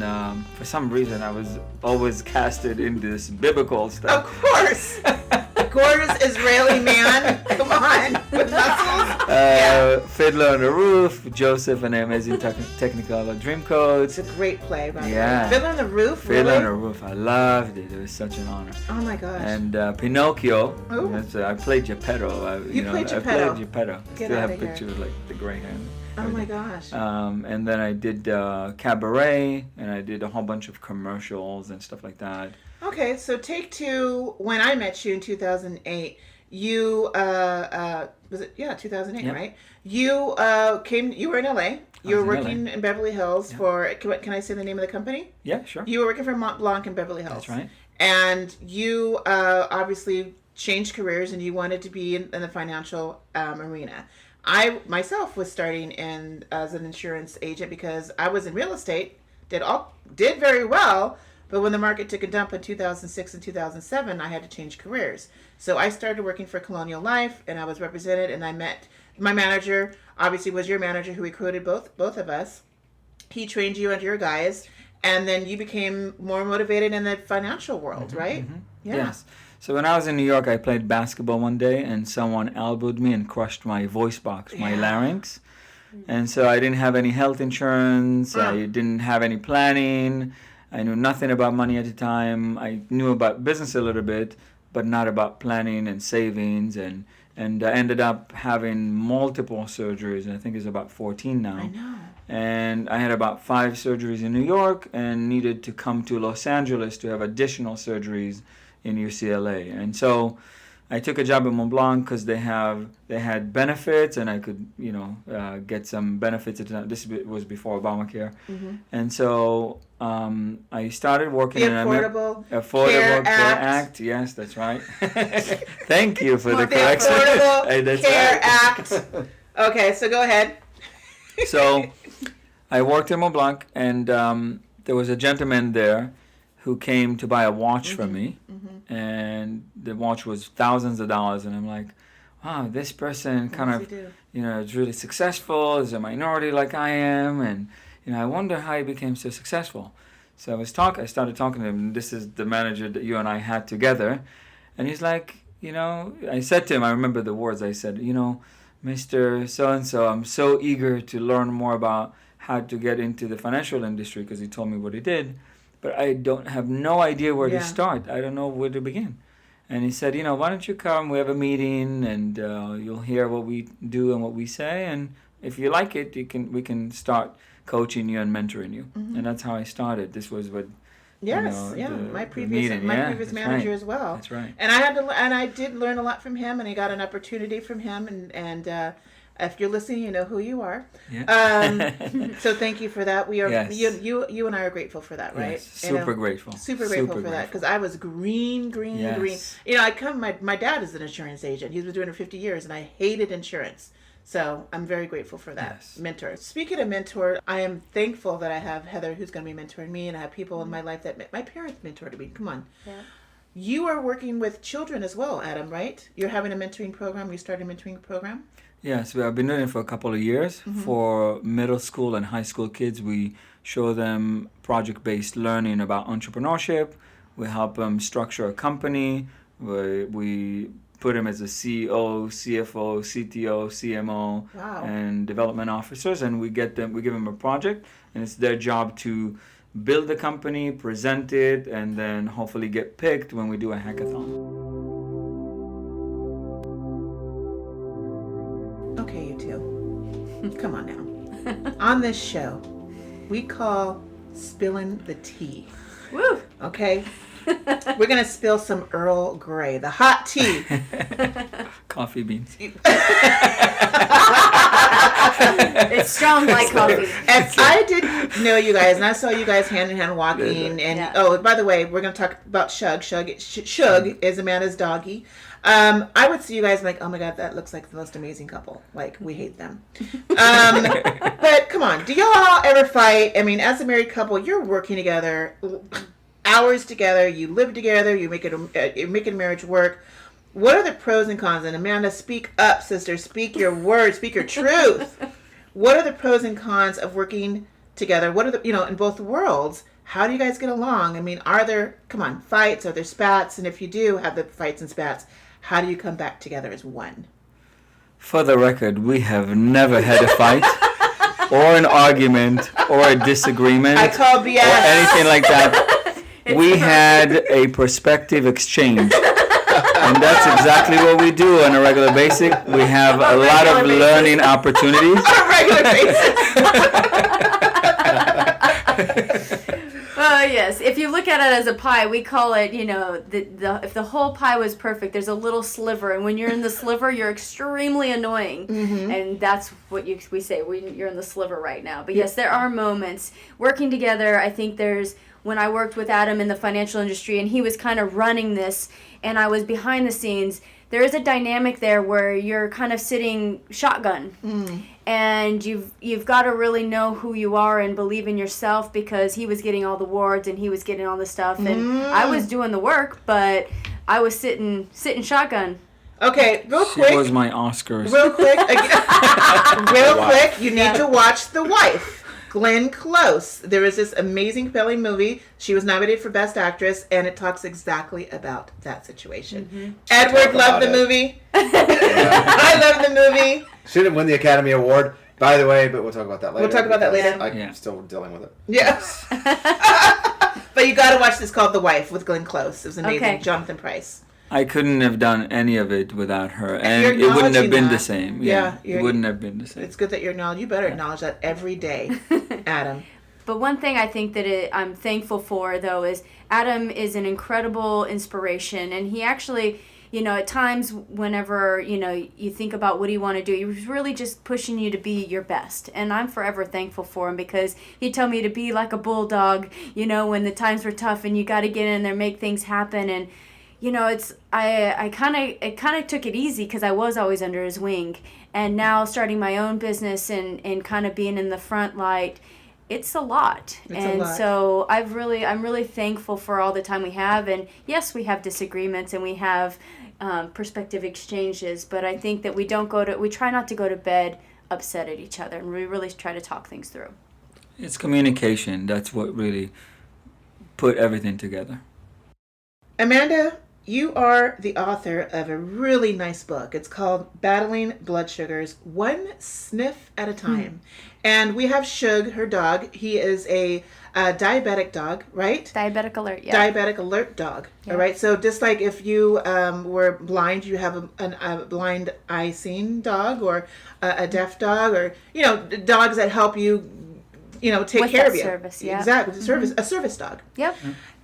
for some reason, I was always casted in this biblical Of stuff. course. Gorgeous Israeli man. Come on. With muscles. Fiddler on the Roof, Joseph and the Amazing Technicolor Dreamcoat. It's a great play, by the Yeah. way. Fiddler on the Roof, Fiddler really? on the Roof. I loved it. It was such an honor. Oh my gosh. And Pinocchio. Ooh. I played Geppetto. You played Geppetto. I played Geppetto. Get Still have outta here. pictures like the gray hair. Oh my gosh. And then I did cabaret, and I did a whole bunch of commercials and stuff like that. Okay, so take two. When I met you in 2008, you was it 2008, Yeah. right? You came. You were in LA. You were was in working in Beverly Hills for. Can I say the name of the company? Yeah, sure. You were working for Mont Blanc in Beverly Hills. That's right. And you obviously changed careers, and you wanted to be in the financial arena. I myself was starting in as an insurance agent because I was in real estate, did very well, but when the market took a dump in 2006 and 2007, I had to change careers. So I started working for Colonial Life, and I was represented, and I met my manager. Obviously, was your manager who recruited both of us. He trained you under your guys, and then you became more motivated in the financial world, right? Yeah. Yes. So when I was in New York, I played basketball one day, and someone elbowed me and crushed my voice box, my larynx. And so I didn't have any health insurance. I didn't have any planning. I knew nothing about money at the time. I knew about business a little bit, but not about planning and savings. And I ended up having multiple surgeries. I think it's about 14 now. I know. And I had about 5 surgeries in New York and needed to come to Los Angeles to have additional surgeries in UCLA. And so I took a job at Mont Blanc because they had benefits, and I could get some benefits at the time. This was before Obamacare. And so I started working The in Affordable Care Act. Yes, that's right. Thank you for the The correction. Affordable That's Care right. Act. Okay, so go ahead. So I worked in Mont Blanc, and there was a gentleman there who came to buy a watch from me, and the watch was thousands of dollars, and I'm like, wow, this person kind does of, he do? is really successful, is a minority like I am, and I wonder how he became so successful. So I started talking to him, and this is the manager that you and I had together, and he's like, I said to him, I remember the words I said, Mr. So-and-so, I'm so eager to learn more about how to get into the financial industry, because he told me what he did, but I have no idea where to start. I don't know where to begin. And he said, why don't you come? We have a meeting, and you'll hear what we do and what we say. And if you like it, we can start coaching you and mentoring you. And that's how I started. This was what. My previous that's manager right. as well. That's right. And I did learn a lot from him, and I got an opportunity from him. And if you're listening, you know who you are. Yeah. So thank you for that. We are Yes. you and I are grateful for that, right? Yes, super grateful. Super grateful for that, because I was green. Yes. My dad is an insurance agent. He's been doing it for 50 years, and I hated insurance. So I'm very grateful for that mentor. Speaking of mentor, I am thankful that I have Heather, who's going to be mentoring me, and I have people in my life that my parents mentored me. Come on. Yeah. You are working with children as well, Adam, right? You're having a mentoring program. You started a mentoring program? Yes, I've been doing it for a couple of years. For middle school and high school kids, we show them project-based learning about entrepreneurship. We help them structure a company. We put them as a CEO, CFO, CTO, CMO, Wow. and development officers, and we give them a project, and it's their job to build the company, present it, and then hopefully get picked when we do a hackathon. Okay, you two. Come on now. On this show, we call spilling the tea. Woo! Okay? We're going to spill some Earl Grey, the hot tea. Coffee beans. It's strong like coffee. And I didn't know you guys, and I saw you guys hand in hand walking. And Yeah. oh, by the way, we're going to talk about Shug. Shug is Amanda's doggy. I would see you guys like, oh my God, that looks like the most amazing couple. Like, we hate them. But come on, do y'all ever fight? I mean, as a married couple, you're working together, hours together, you live together, you're making marriage work. What are the pros and cons? And Amanda, speak up, sister. Speak your words. Speak your truth. What are the pros and cons of working together? What are the, in both worlds? How do you guys get along? I mean, are there, fights? Are there spats? And if you do have the fights and spats, how do you come back together as one? For the record, we have never had a fight or an argument or a disagreement I call BS. or anything like that. We had a perspective exchange. And that's exactly what we do on a regular basis. We have a lot of learning opportunities. On a regular basis. Yes. If you look at it as a pie, we call it, if the whole pie was perfect, there's a little sliver. And when you're in the sliver, you're extremely annoying. Mm-hmm. And that's what we say. You're in the sliver right now. But yes, there are moments. Working together, I think when I worked with Adam in the financial industry and he was kind of running this and I was behind the scenes, there is a dynamic there where you're kind of sitting shotgun. And you've got to really know who you are and believe in yourself, because he was getting all the awards and he was getting all the stuff and I was doing the work, but I was sitting shotgun. Okay, real She quick. was my Oscars. Real quick, you need to watch The Wife. Glenn Close. There is this amazing, compelling movie. She was nominated for Best Actress, and it talks exactly about that situation. Edward loved the movie. I love the movie. She didn't win the Academy Award, by the way, but we'll talk about that later. We'll talk about that later. I'm still dealing with it. Yes. But you got to watch this called The Wife with Glenn Close. It was amazing. Okay. Jonathan Price. I couldn't have done any of it without her, and You're it wouldn't have acknowledging been that. the same. Yeah, It wouldn't have been the same. It's good that you're acknowledging. You better acknowledge that every day, Adam. But one thing I think that I'm thankful for, though, is Adam is an incredible inspiration. And he actually, at times whenever, you think about what do you want to do, he's really just pushing you to be your best. And I'm forever thankful for him, because he told me to be like a bulldog, when the times were tough and you got to get in there, make things happen. And I kind of took it easy because I was always under his wing, and now starting my own business and kind of being in the front light, it's a lot. So I'm really thankful for all the time we have. And yes, we have disagreements and we have perspective exchanges, but I think that we try not to go to bed upset at each other, and we really try to talk things through. It's communication. That's what really put everything together. Amanda, you are the author of a really nice book. It's called Battling Blood Sugars, One Sniff at a Time. And we have Shug, her dog. He is a diabetic dog, right? Diabetic alert, yeah. Diabetic alert dog. Yeah. All right. So just like if you were blind, you have a blind eye seeing dog, or a deaf dog, or dogs that help you, take With care that of you. service, yeah. Exactly. A service dog. Yep.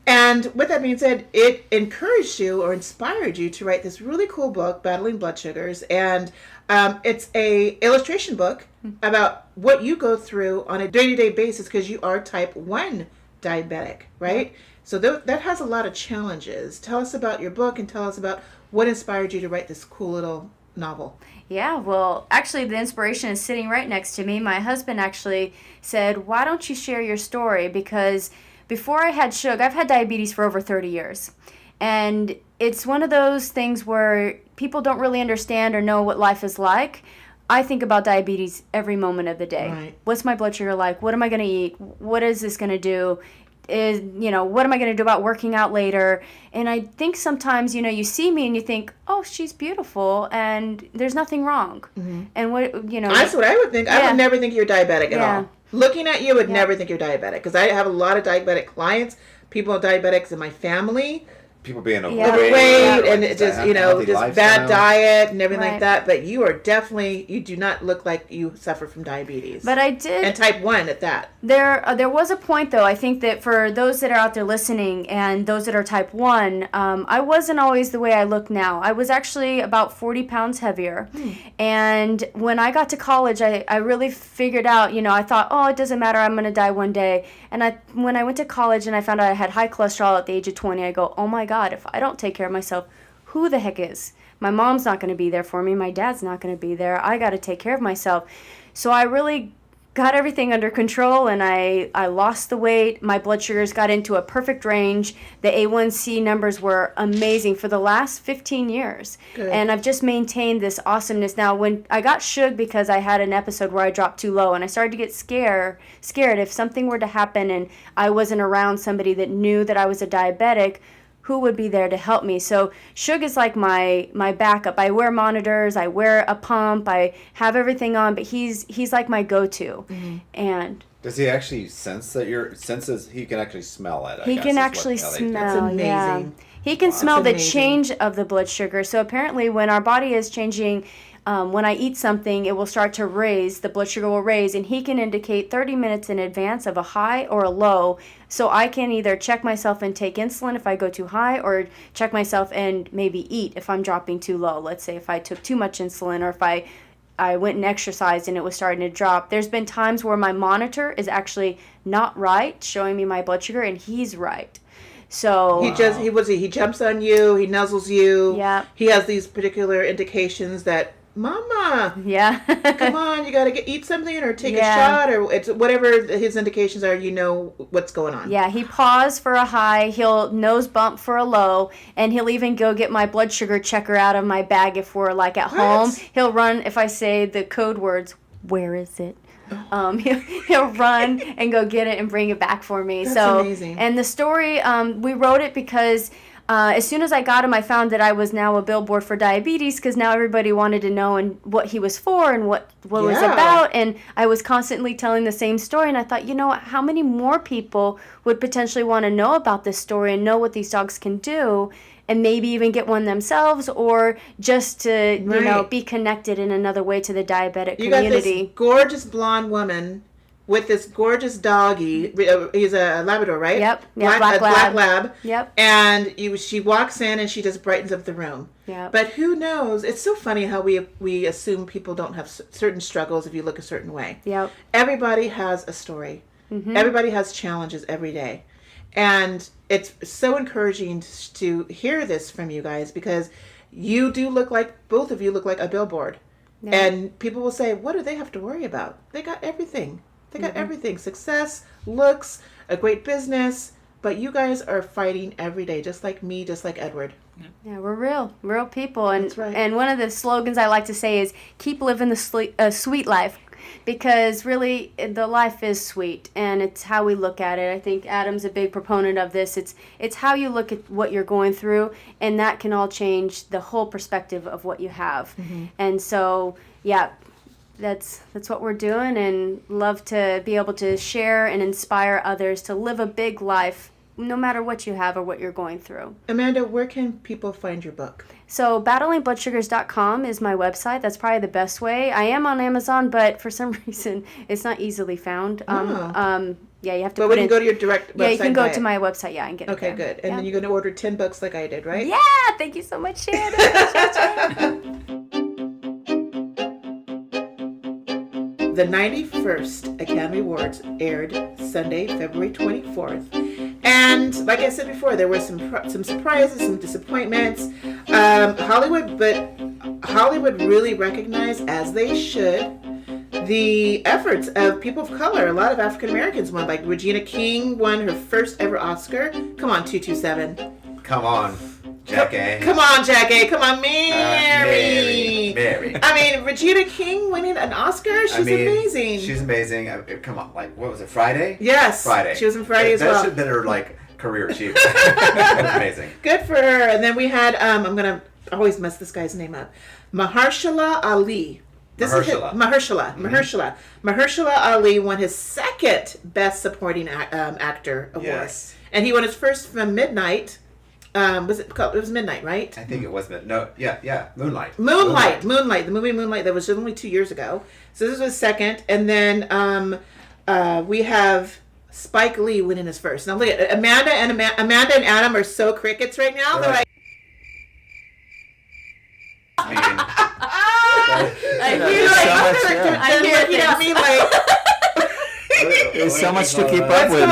And with that being said, it encouraged you or inspired you to write this really cool book, Battling Blood Sugars. And it's a illustration book about what you go through on a day-to-day basis, because you are type 1 diabetic, right? So that has a lot of challenges. Tell us about your book and tell us about what inspired you to write this cool little novel. Yeah, well, actually, the inspiration is sitting right next to me. My husband actually said, why don't you share your story? Because before I had Shug, I've had diabetes for over 30 years. And it's one of those things where people don't really understand or know what life is like. I think about diabetes every moment of the day. Right. What's my blood sugar like? What am I going to eat? What is this going to do? what am I going to do about working out later? And I think sometimes, you see me and you think, oh, she's beautiful and there's nothing wrong. And That's what I would think. I would never think you're diabetic at all. Looking at you, I would never think you're diabetic, because I have a lot of diabetic clients, people with diabetics in my family. People being overweight and it just just bad diet and everything like Right. that. But you do not look like you suffer from diabetes. But I did. And type 1 at that. There was a point, though, I think that for those that are out there listening and those that are type 1, I wasn't always the way I look now. I was actually about 40 pounds heavier. And when I got to college, I really figured out, I thought, oh, it doesn't matter, I'm going to die one day. And when I went to college and I found out I had high cholesterol at the age of 20, I go, oh my God, if I don't take care of myself, who the heck is? My mom's not going to be there for me. My dad's not going to be there. I got to take care of myself. So I really got everything under control, and I lost the weight. My blood sugars got into a perfect range. The A1C numbers were amazing for the last 15 years. Good. And I've just maintained this awesomeness. Now, when I got shook because I had an episode where I dropped too low, and I started to get scared if something were to happen and I wasn't around somebody that knew that I was a diabetic, who would be there to help me? So Shug is like my backup. I wear monitors, I wear a pump, I have everything on, but he's like my go-to. And does he actually sense that senses? He can actually smell it. He can actually smell. That's amazing. Yeah. He can smell the amazing. change of the blood sugar. So apparently, when our body is changing. When I eat something, it will start to raise, the blood sugar will raise, and he can indicate 30 minutes in advance of a high or a low. So I can either check myself and take insulin if I go too high, or check myself and maybe eat if I'm dropping too low. Let's say if I took too much insulin, or if I went and exercised and it was starting to drop. There's been times where my monitor is actually not right, showing me my blood sugar, and he's right. So he jumps on you, he nuzzles you. Yeah. He has these particular indications that, Mama, yeah. come on, you gotta eat something or take a shot, or it's whatever his indications are. You know what's going on. Yeah, he paws for a high, he'll nose bump for a low, and he'll even go get my blood sugar checker out of my bag if we're like at home. He'll run if I say the code words. Where is it? He'll run and go get it and bring it back for me. That's so amazing. And the story, we wrote it because. As soon as I got him, I found that I was now a billboard for diabetes, because now everybody wanted to know and what he was for and what it was about. And I was constantly telling the same story. And I thought, how many more people would potentially want to know about this story and know what these dogs can do, and maybe even get one themselves, or just to, be connected in another way to the diabetic community. You got this gorgeous blonde woman with this gorgeous doggy. He's a Labrador, right? Yep. Yeah, black lab. Yep. And she walks in and she just brightens up the room. Yep. But who knows? It's so funny how we assume people don't have certain struggles if you look a certain way. Yep. Everybody has a story. Mm-hmm. Everybody has challenges every day. And it's so encouraging to hear this from you guys, because both of you look like a billboard. Yeah. And people will say, what do they have to worry about? They got everything. They got everything. Success, looks, a great business. But you guys are fighting every day, just like me, just like Edward. Yeah, we're real people. And That's right. And one of the slogans I like to say is, keep living the sweet life. Because really, the life is sweet, and it's how we look at it. I think Adam's a big proponent of this. It's how you look at what you're going through, and that can all change the whole perspective of what you have. Mm-hmm. And so, yeah, that's what we're doing, and love to be able to share and inspire others to live a big life, no matter what you have or what you're going through. Amanda, where can people find your book? So battlingbloudsugars.com is my website. That's probably the best way. I am on Amazon, but for some reason it's not easily found. Yeah, you have to. But when you go to your direct website, yeah, you can go to my website, yeah, and get it. Okay, there. good. And then you're going to order 10 books like I did, right? Yeah, thank you so much, Shannon. The 91st Academy Awards aired Sunday, February 24th. And like I said before, there were some surprises, some disappointments. Hollywood really recognized, as they should, the efforts of people of color. A lot of African Americans won. Like Regina King won her first ever Oscar. Come on, 227. Come on. Jackie. Come on, Jackie. Come on, Mary. Mary. I mean, Regina King winning an Oscar. She's amazing. She's amazing. Come on, like, what was it, Friday? Yes. Friday. She was in Friday as well. That should have been her, like, career achievement. That was amazing. Good for her. And then we had, I'm going to always mess this guy's name up, Mahershala Ali. Mahershala Ali won his second Best Supporting Actor award. Yes. And he won his first from Midnight. Was it called? It was Midnight, right? I think it was Moonlight. The movie Moonlight, that was only 2 years ago. So this was second. And then we have Spike Lee winning his first. Now look at Amanda and Adam are so crickets right now. They're like, There's so much to keep up with.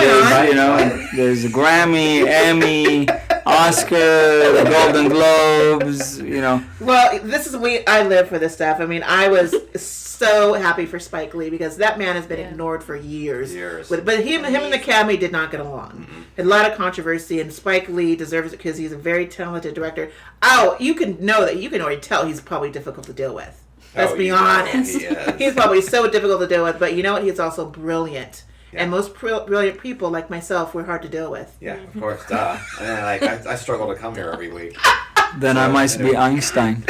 There's a Grammy, Emmy, Oscar, Golden Globes. Well, this is I live for this stuff. I mean, I was so happy for Spike Lee because that man has been ignored for years. But him and the Academy did not get along. A lot of controversy, and Spike Lee deserves it because he's a very talented director. Oh, you can already tell he's probably difficult to deal with. Let's be honest. He's probably so difficult to deal with, but you know what? He's also brilliant. Yeah. And most brilliant people like myself, we're hard to deal with. Yeah, of course, duh. And then, I struggle to come here every week. Then I must be Einstein.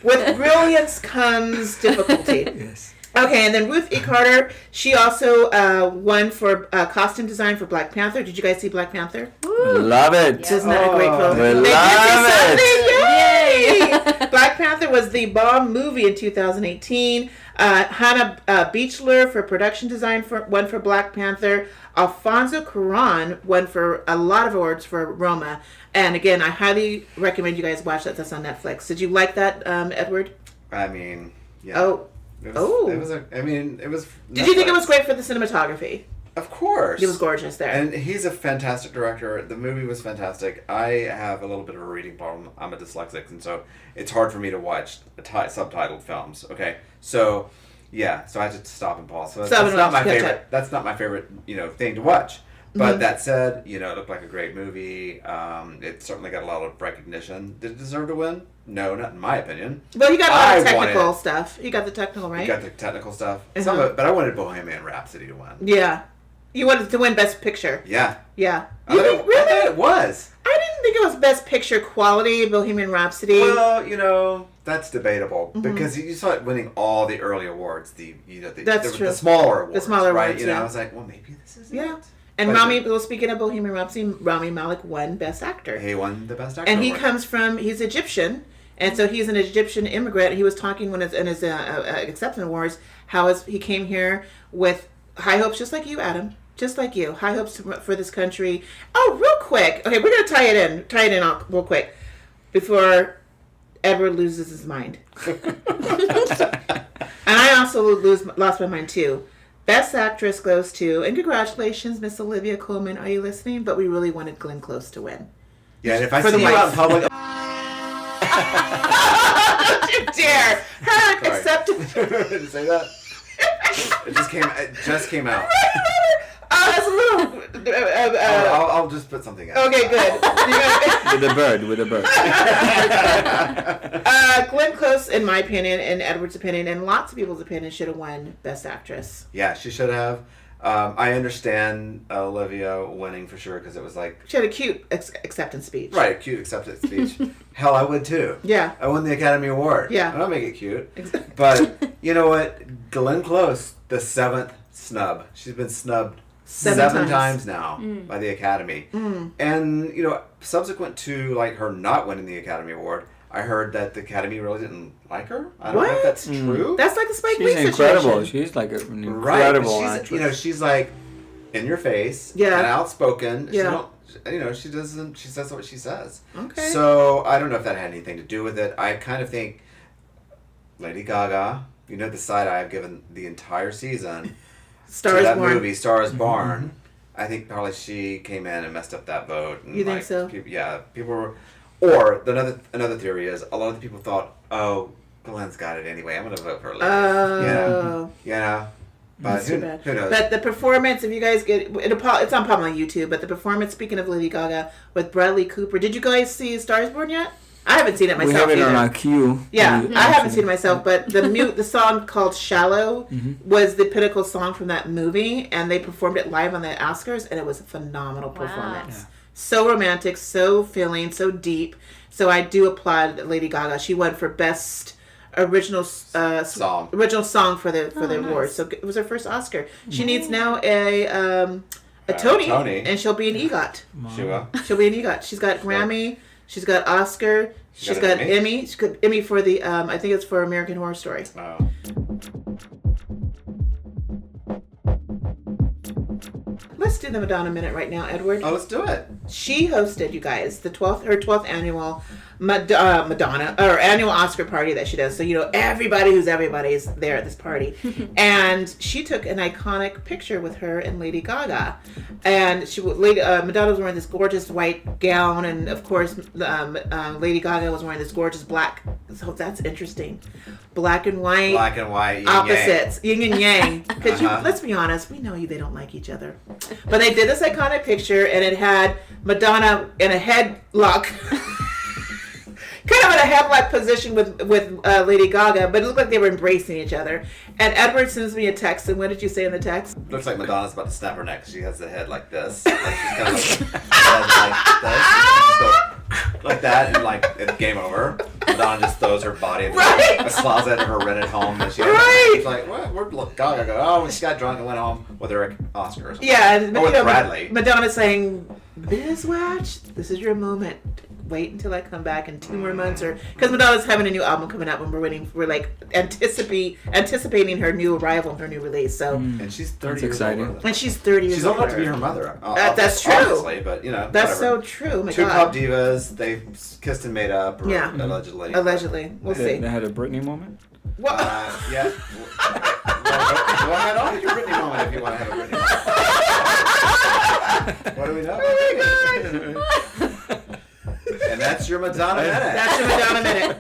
With brilliance comes difficulty. Yes. Okay, and then Ruth E. Carter, she also won for costume design for Black Panther. Did you guys see Black Panther? Love it. Isn't that a great film? We love it. Yay! Black Panther was the bomb movie in 2018. Hannah Beachler for production design won for Black Panther. Alfonso Cuarón won for a lot of awards for Roma. And again, I highly recommend you guys watch that. That's on Netflix. Did you like that, Edward? I mean, yeah. Oh. It was. Did you think it was great for the cinematography? Of course. It was gorgeous there. And he's a fantastic director. The movie was fantastic. I have a little bit of a reading problem. I'm a dyslexic, and so it's hard for me to watch subtitled films. Okay, so yeah, so I had to stop and pause. So that's not my favorite. That's not my favorite, thing to watch. But that said, it looked like a great movie. It certainly got a lot of recognition. Did it deserve to win? No, not in my opinion. Well, you got a lot of technical stuff. You got the technical, right? You got the technical stuff. Some of it, but I wanted Bohemian Rhapsody to win. Yeah. You wanted to win Best Picture. Yeah. Yeah. I thought it was. I didn't think it was Best Picture quality, Bohemian Rhapsody. Well, that's debatable because you saw it winning all the early awards. That's true. The smaller awards. The smaller right? awards, yeah. I was like, well, maybe this is it. And speaking of Bohemian Rhapsody, Rami Malek won Best Actor. He won the Best Actor and award. He's Egyptian, and so he's an Egyptian immigrant. He was talking in his acceptance awards how he came here with high hopes, just like you, Adam. Just like you. High hopes for this country. Oh, real quick. Okay, we're going to tie it in real quick before Edward loses his mind. And I also lost my mind, too. Best Actress goes to, and congratulations, Miss Olivia Colman. Are you listening? But we really wanted Glenn Close to win. Yeah, and if I see you out in public... Don't you dare! Her acceptance... Did you say that? It just came out. That's a little... I'll just put something out. Okay, good. With a bird. Glenn Close, in my opinion, and Edward's opinion, and lots of people's opinion, should have won Best Actress. Yeah, she should have. I understand Olivia winning for sure because it was like... She had a cute acceptance speech. Right, a cute acceptance speech. Hell, I would too. Yeah. I won the Academy Award. Yeah. I'll make it cute. Exactly. But you know what? Glenn Close, the 7th snub. She's been snubbed seven times now by the Academy. And, subsequent to her not winning the Academy Award, I heard that the Academy really didn't like her. I don't know if that's true. That's like the Spike Lee situation. She's incredible. She's like an incredible actress. She's like in your face and outspoken. Yeah. She says what she says. Okay. So I don't know if that had anything to do with it. I kind of think Lady Gaga, the side eye I've given the entire season Star is Born. movie, Star is Born. I think probably she came in and messed up that vote. And you think so? People were... Or another theory is a lot of the people thought, oh, Glenn's got it anyway. I'm going to vote for Lady. Oh. Yeah. But It's too bad. who knows? But the performance, if you guys it's on probably on YouTube. But the performance, speaking of Lady Gaga with Bradley Cooper, did you guys see Stars Born yet? I haven't seen it myself. We have it either. on our queue. Yeah, We I haven't actually- seen it myself, but the song called "Shallow" was the pinnacle song from that movie, and they performed it live on the Oscars, and it was a phenomenal performance. Yeah. So romantic, so feeling, so deep. So I do applaud Lady Gaga. She won for best original Song. original song for the award. So it was her first Oscar. She needs now a Tony, Tony. and she'll be an EGOT. She will. She'll be an EGOT. She's got Grammy. She's got Oscar. She's got got an Emmy. She's got Emmy for the I think it's for American Horror Story. Oh. Let's do the Madonna Minute right now, Edward. Oh, let's do it. She hosted, you guys, her 12th annual Madonna or annual Oscar party that she does. So everybody's there at this party, and she took an iconic picture with her and Lady Gaga, and Madonna was wearing this gorgeous white gown, and of course Lady Gaga was wearing this gorgeous black. So that's interesting, black and white. Black and white. Yin Opposites, yin and yang. Because Uh-huh. let's be honest, we know they don't like each other. But they did this iconic picture, and it had Madonna in a headlock, kind of in a headlock position with Lady Gaga, but it looked like they were embracing each other. And Edward sends me a text, and what did you say in the text? Looks like Madonna's about to snap her neck. She has the head like this. Like she's kind of like this. Just go like that, and like it's game over. Madonna just throws her body in a closet of her rented home, and she's like, "What? Where'd Gaga go? Oh, she got drunk and went home with her Oscar or something." Yeah, and or with Bradley. Madonna saying, "Bizwatch, this is your moment. Wait until I come back in 2 more months," or because Madonna's having a new album coming out, and we're like anticipating her new arrival, her new release. So, And she's 30 years exciting. older. and she's 30 years She's old enough to older. be her mother. That's true. Obviously, but That's whatever. so true. My Two God. pop divas. They kissed and made up. Or Yeah. Allegedly. Allegedly, we'll see. They had a Britney moment. What? Yeah. Go ahead on with your Britney moment if you want to have a Britney moment. What do we know? And that's your Madonna Minute. That's your Madonna Minute.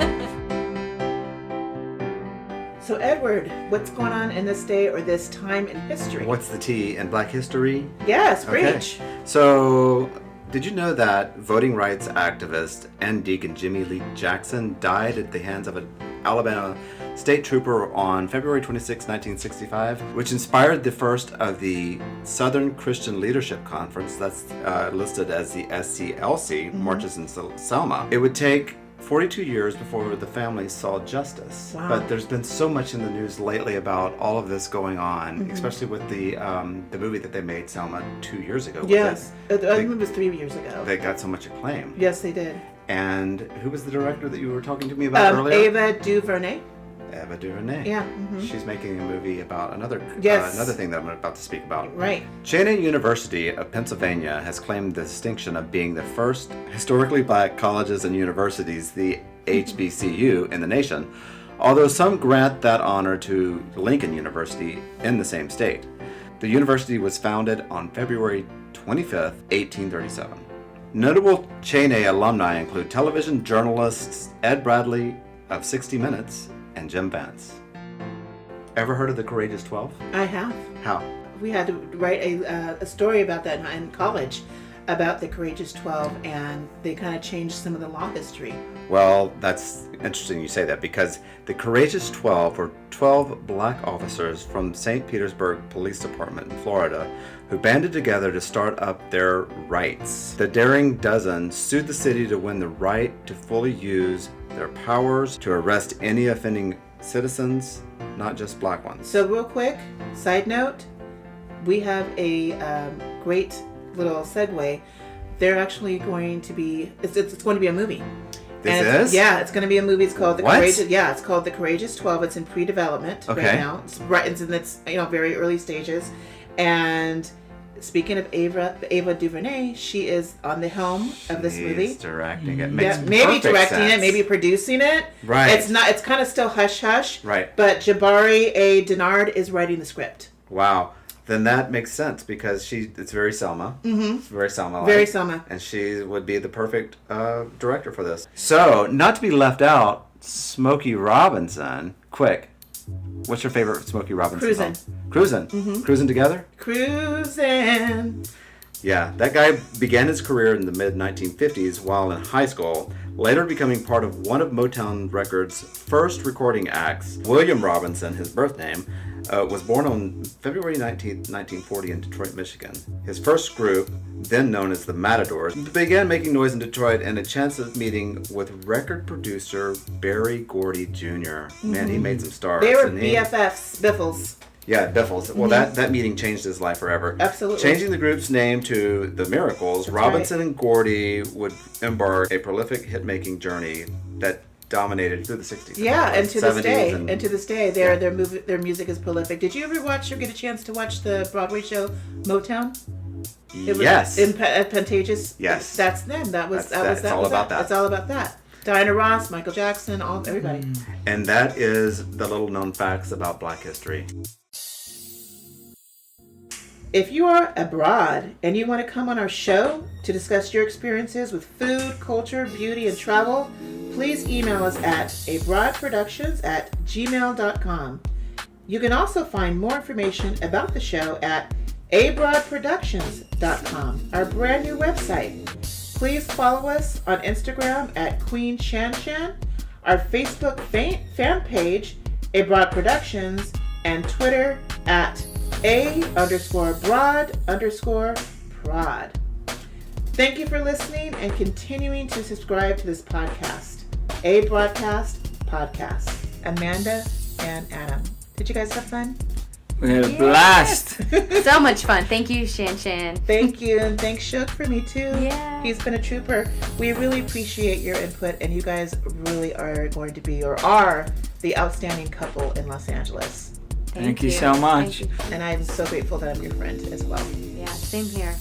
So, Edward, what's going on in this day or this time in history? What's the T in Black History? Yes, Okay. preach. So, did you know that voting rights activist and Deacon Jimmy Lee Jackson died at the hands of an Alabama state trooper on February 26, 1965, which inspired the first of the Southern Christian Leadership Conference, that's listed as the SCLC, marches in Selma. It would take 42 years before the family saw justice. Wow. But there's been so much in the news lately about all of this going on, especially with the movie that they made, Selma, 2 years ago. was Yes. it? I think it was 3 years ago. They got so much acclaim. Yes, they did. And who was the director that you were talking to me about earlier? Ava DuVernay. Ava DuVernay. Yeah. She's making a movie about another Yes. another thing that I'm about to speak about. Right. Cheyney University of Pennsylvania has claimed the distinction of being the first historically black colleges and universities, the HBCU, in the nation, although some grant that honor to Lincoln University in the same state. The university was founded on February 25th, 1837. Notable Cheyney alumni include television journalists Ed Bradley of 60 Minutes and Jim Vance. Ever heard of the Courageous 12? I have. How? We had to write a story about that in college, about the Courageous 12, and they kind of changed some of the law history. Well, that's interesting you say that, because the Courageous 12 were 12 black officers from St. Petersburg Police Department in Florida who banded together to start up their rights. The Daring Dozen sued the city to win the right to fully use their powers to arrest any offending citizens, not just black ones. So real quick, side note, we have a great little segue. They're actually going to be, it's going to be a movie. This is? Yeah, it's going to be a movie. It's called What? It's called The Courageous 12. It's in pre-development right Okay. now. It's in its very early stages. And speaking of Ava DuVernay, she is on the helm of this movie. He's directing it. Yeah, Makes maybe perfect directing it, sense. maybe producing it. Right. It's kind of still hush hush. Right. But Jabari A. Denard is writing the script. Wow. Then that makes sense, because it's very Selma. Mm-hmm. It's very Selma. Very Selma. And she would be the perfect director for this. So, not to be left out, Smokey Robinson, quick, What's your favorite Smokey Robinson Cruisin'. song? Cruisin'. Cruisin' Together? Cruising. Yeah, that guy began his career in the mid-1950s while in high school, later becoming part of one of Motown Records' first recording acts. William Robinson, his birth name, was born on February 19th, 1940 in Detroit, Michigan. His first group, then known as the Matadors, began making noise in Detroit and a chance of meeting with record producer Berry Gordy Jr. Man, he made some stars. They were and he- BFFs, Biffles. Yeah, Biffles. Well, that meeting changed his life forever. Absolutely. Changing the group's name to The Miracles, Robinson and Gordy would embark a prolific hit-making journey that dominated through the 60s. Yeah, and to this 70s day, and- and to this day, their music is prolific. Did you ever watch or get a chance to watch the Broadway show Motown? It was Yes. at Pantages. Yes. That's them. It's all about that. Diana Ross, Michael Jackson, everybody. And that is the little known facts about Black history. If you are abroad and you want to come on our show to discuss your experiences with food, culture, beauty, and travel, please email us at abroadproductions@gmail.com. You can also find more information about the show at abroadproductions.com, our brand new website. Please follow us on Instagram at Queen ShanShan, our Facebook fan page, Abroad Productions, and Twitter at _broad_prod. Thank you for listening and continuing to subscribe to this podcast, A Broadcast Podcast. Amanda and Adam, did you guys have fun? We had a blast. So much fun. Thank you, ShanShan. Thank you, and thanks Shook for me too. Yeah. He's been a trooper. We really appreciate your input, and you guys really are going to be, or are, the outstanding couple in Los Angeles. Thank you so much. Thank you. And I'm so grateful that I'm your friend as well. Yeah, same here.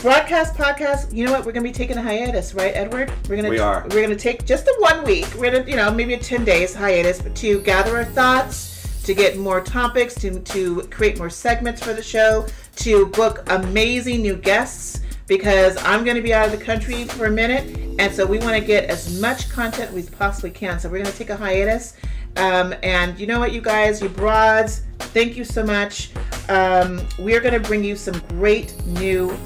Broadcast podcast. You know what? We're gonna be taking a hiatus, right, Edward? We are. We're gonna take just a 1 week. We're gonna, maybe a 10 days hiatus, but to gather our thoughts, to get more topics, to create more segments for the show, to book amazing new guests, because I'm gonna be out of the country for a minute, and so we want to get as much content we possibly can. So we're gonna take a hiatus. And you know what, you guys, you broads, thank you so much. We're going to bring you some great new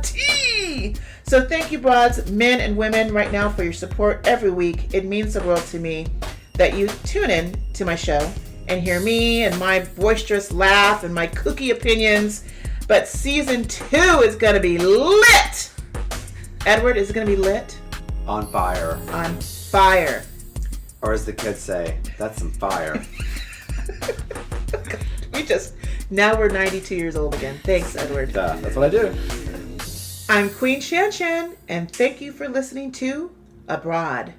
tea. So thank you, broads, men and women, right now for your support every week. It means the world to me that you tune in to my show and hear me and my boisterous laugh and my kooky opinions. But season 2 is going to be lit. Edward, is it going to be lit? On fire. On fire. Or as the kids say, that's some fire. Now we're 92 years old again. Thanks, Edward. That's what I do. I'm Queen ShanShan, and thank you for listening to Abroad.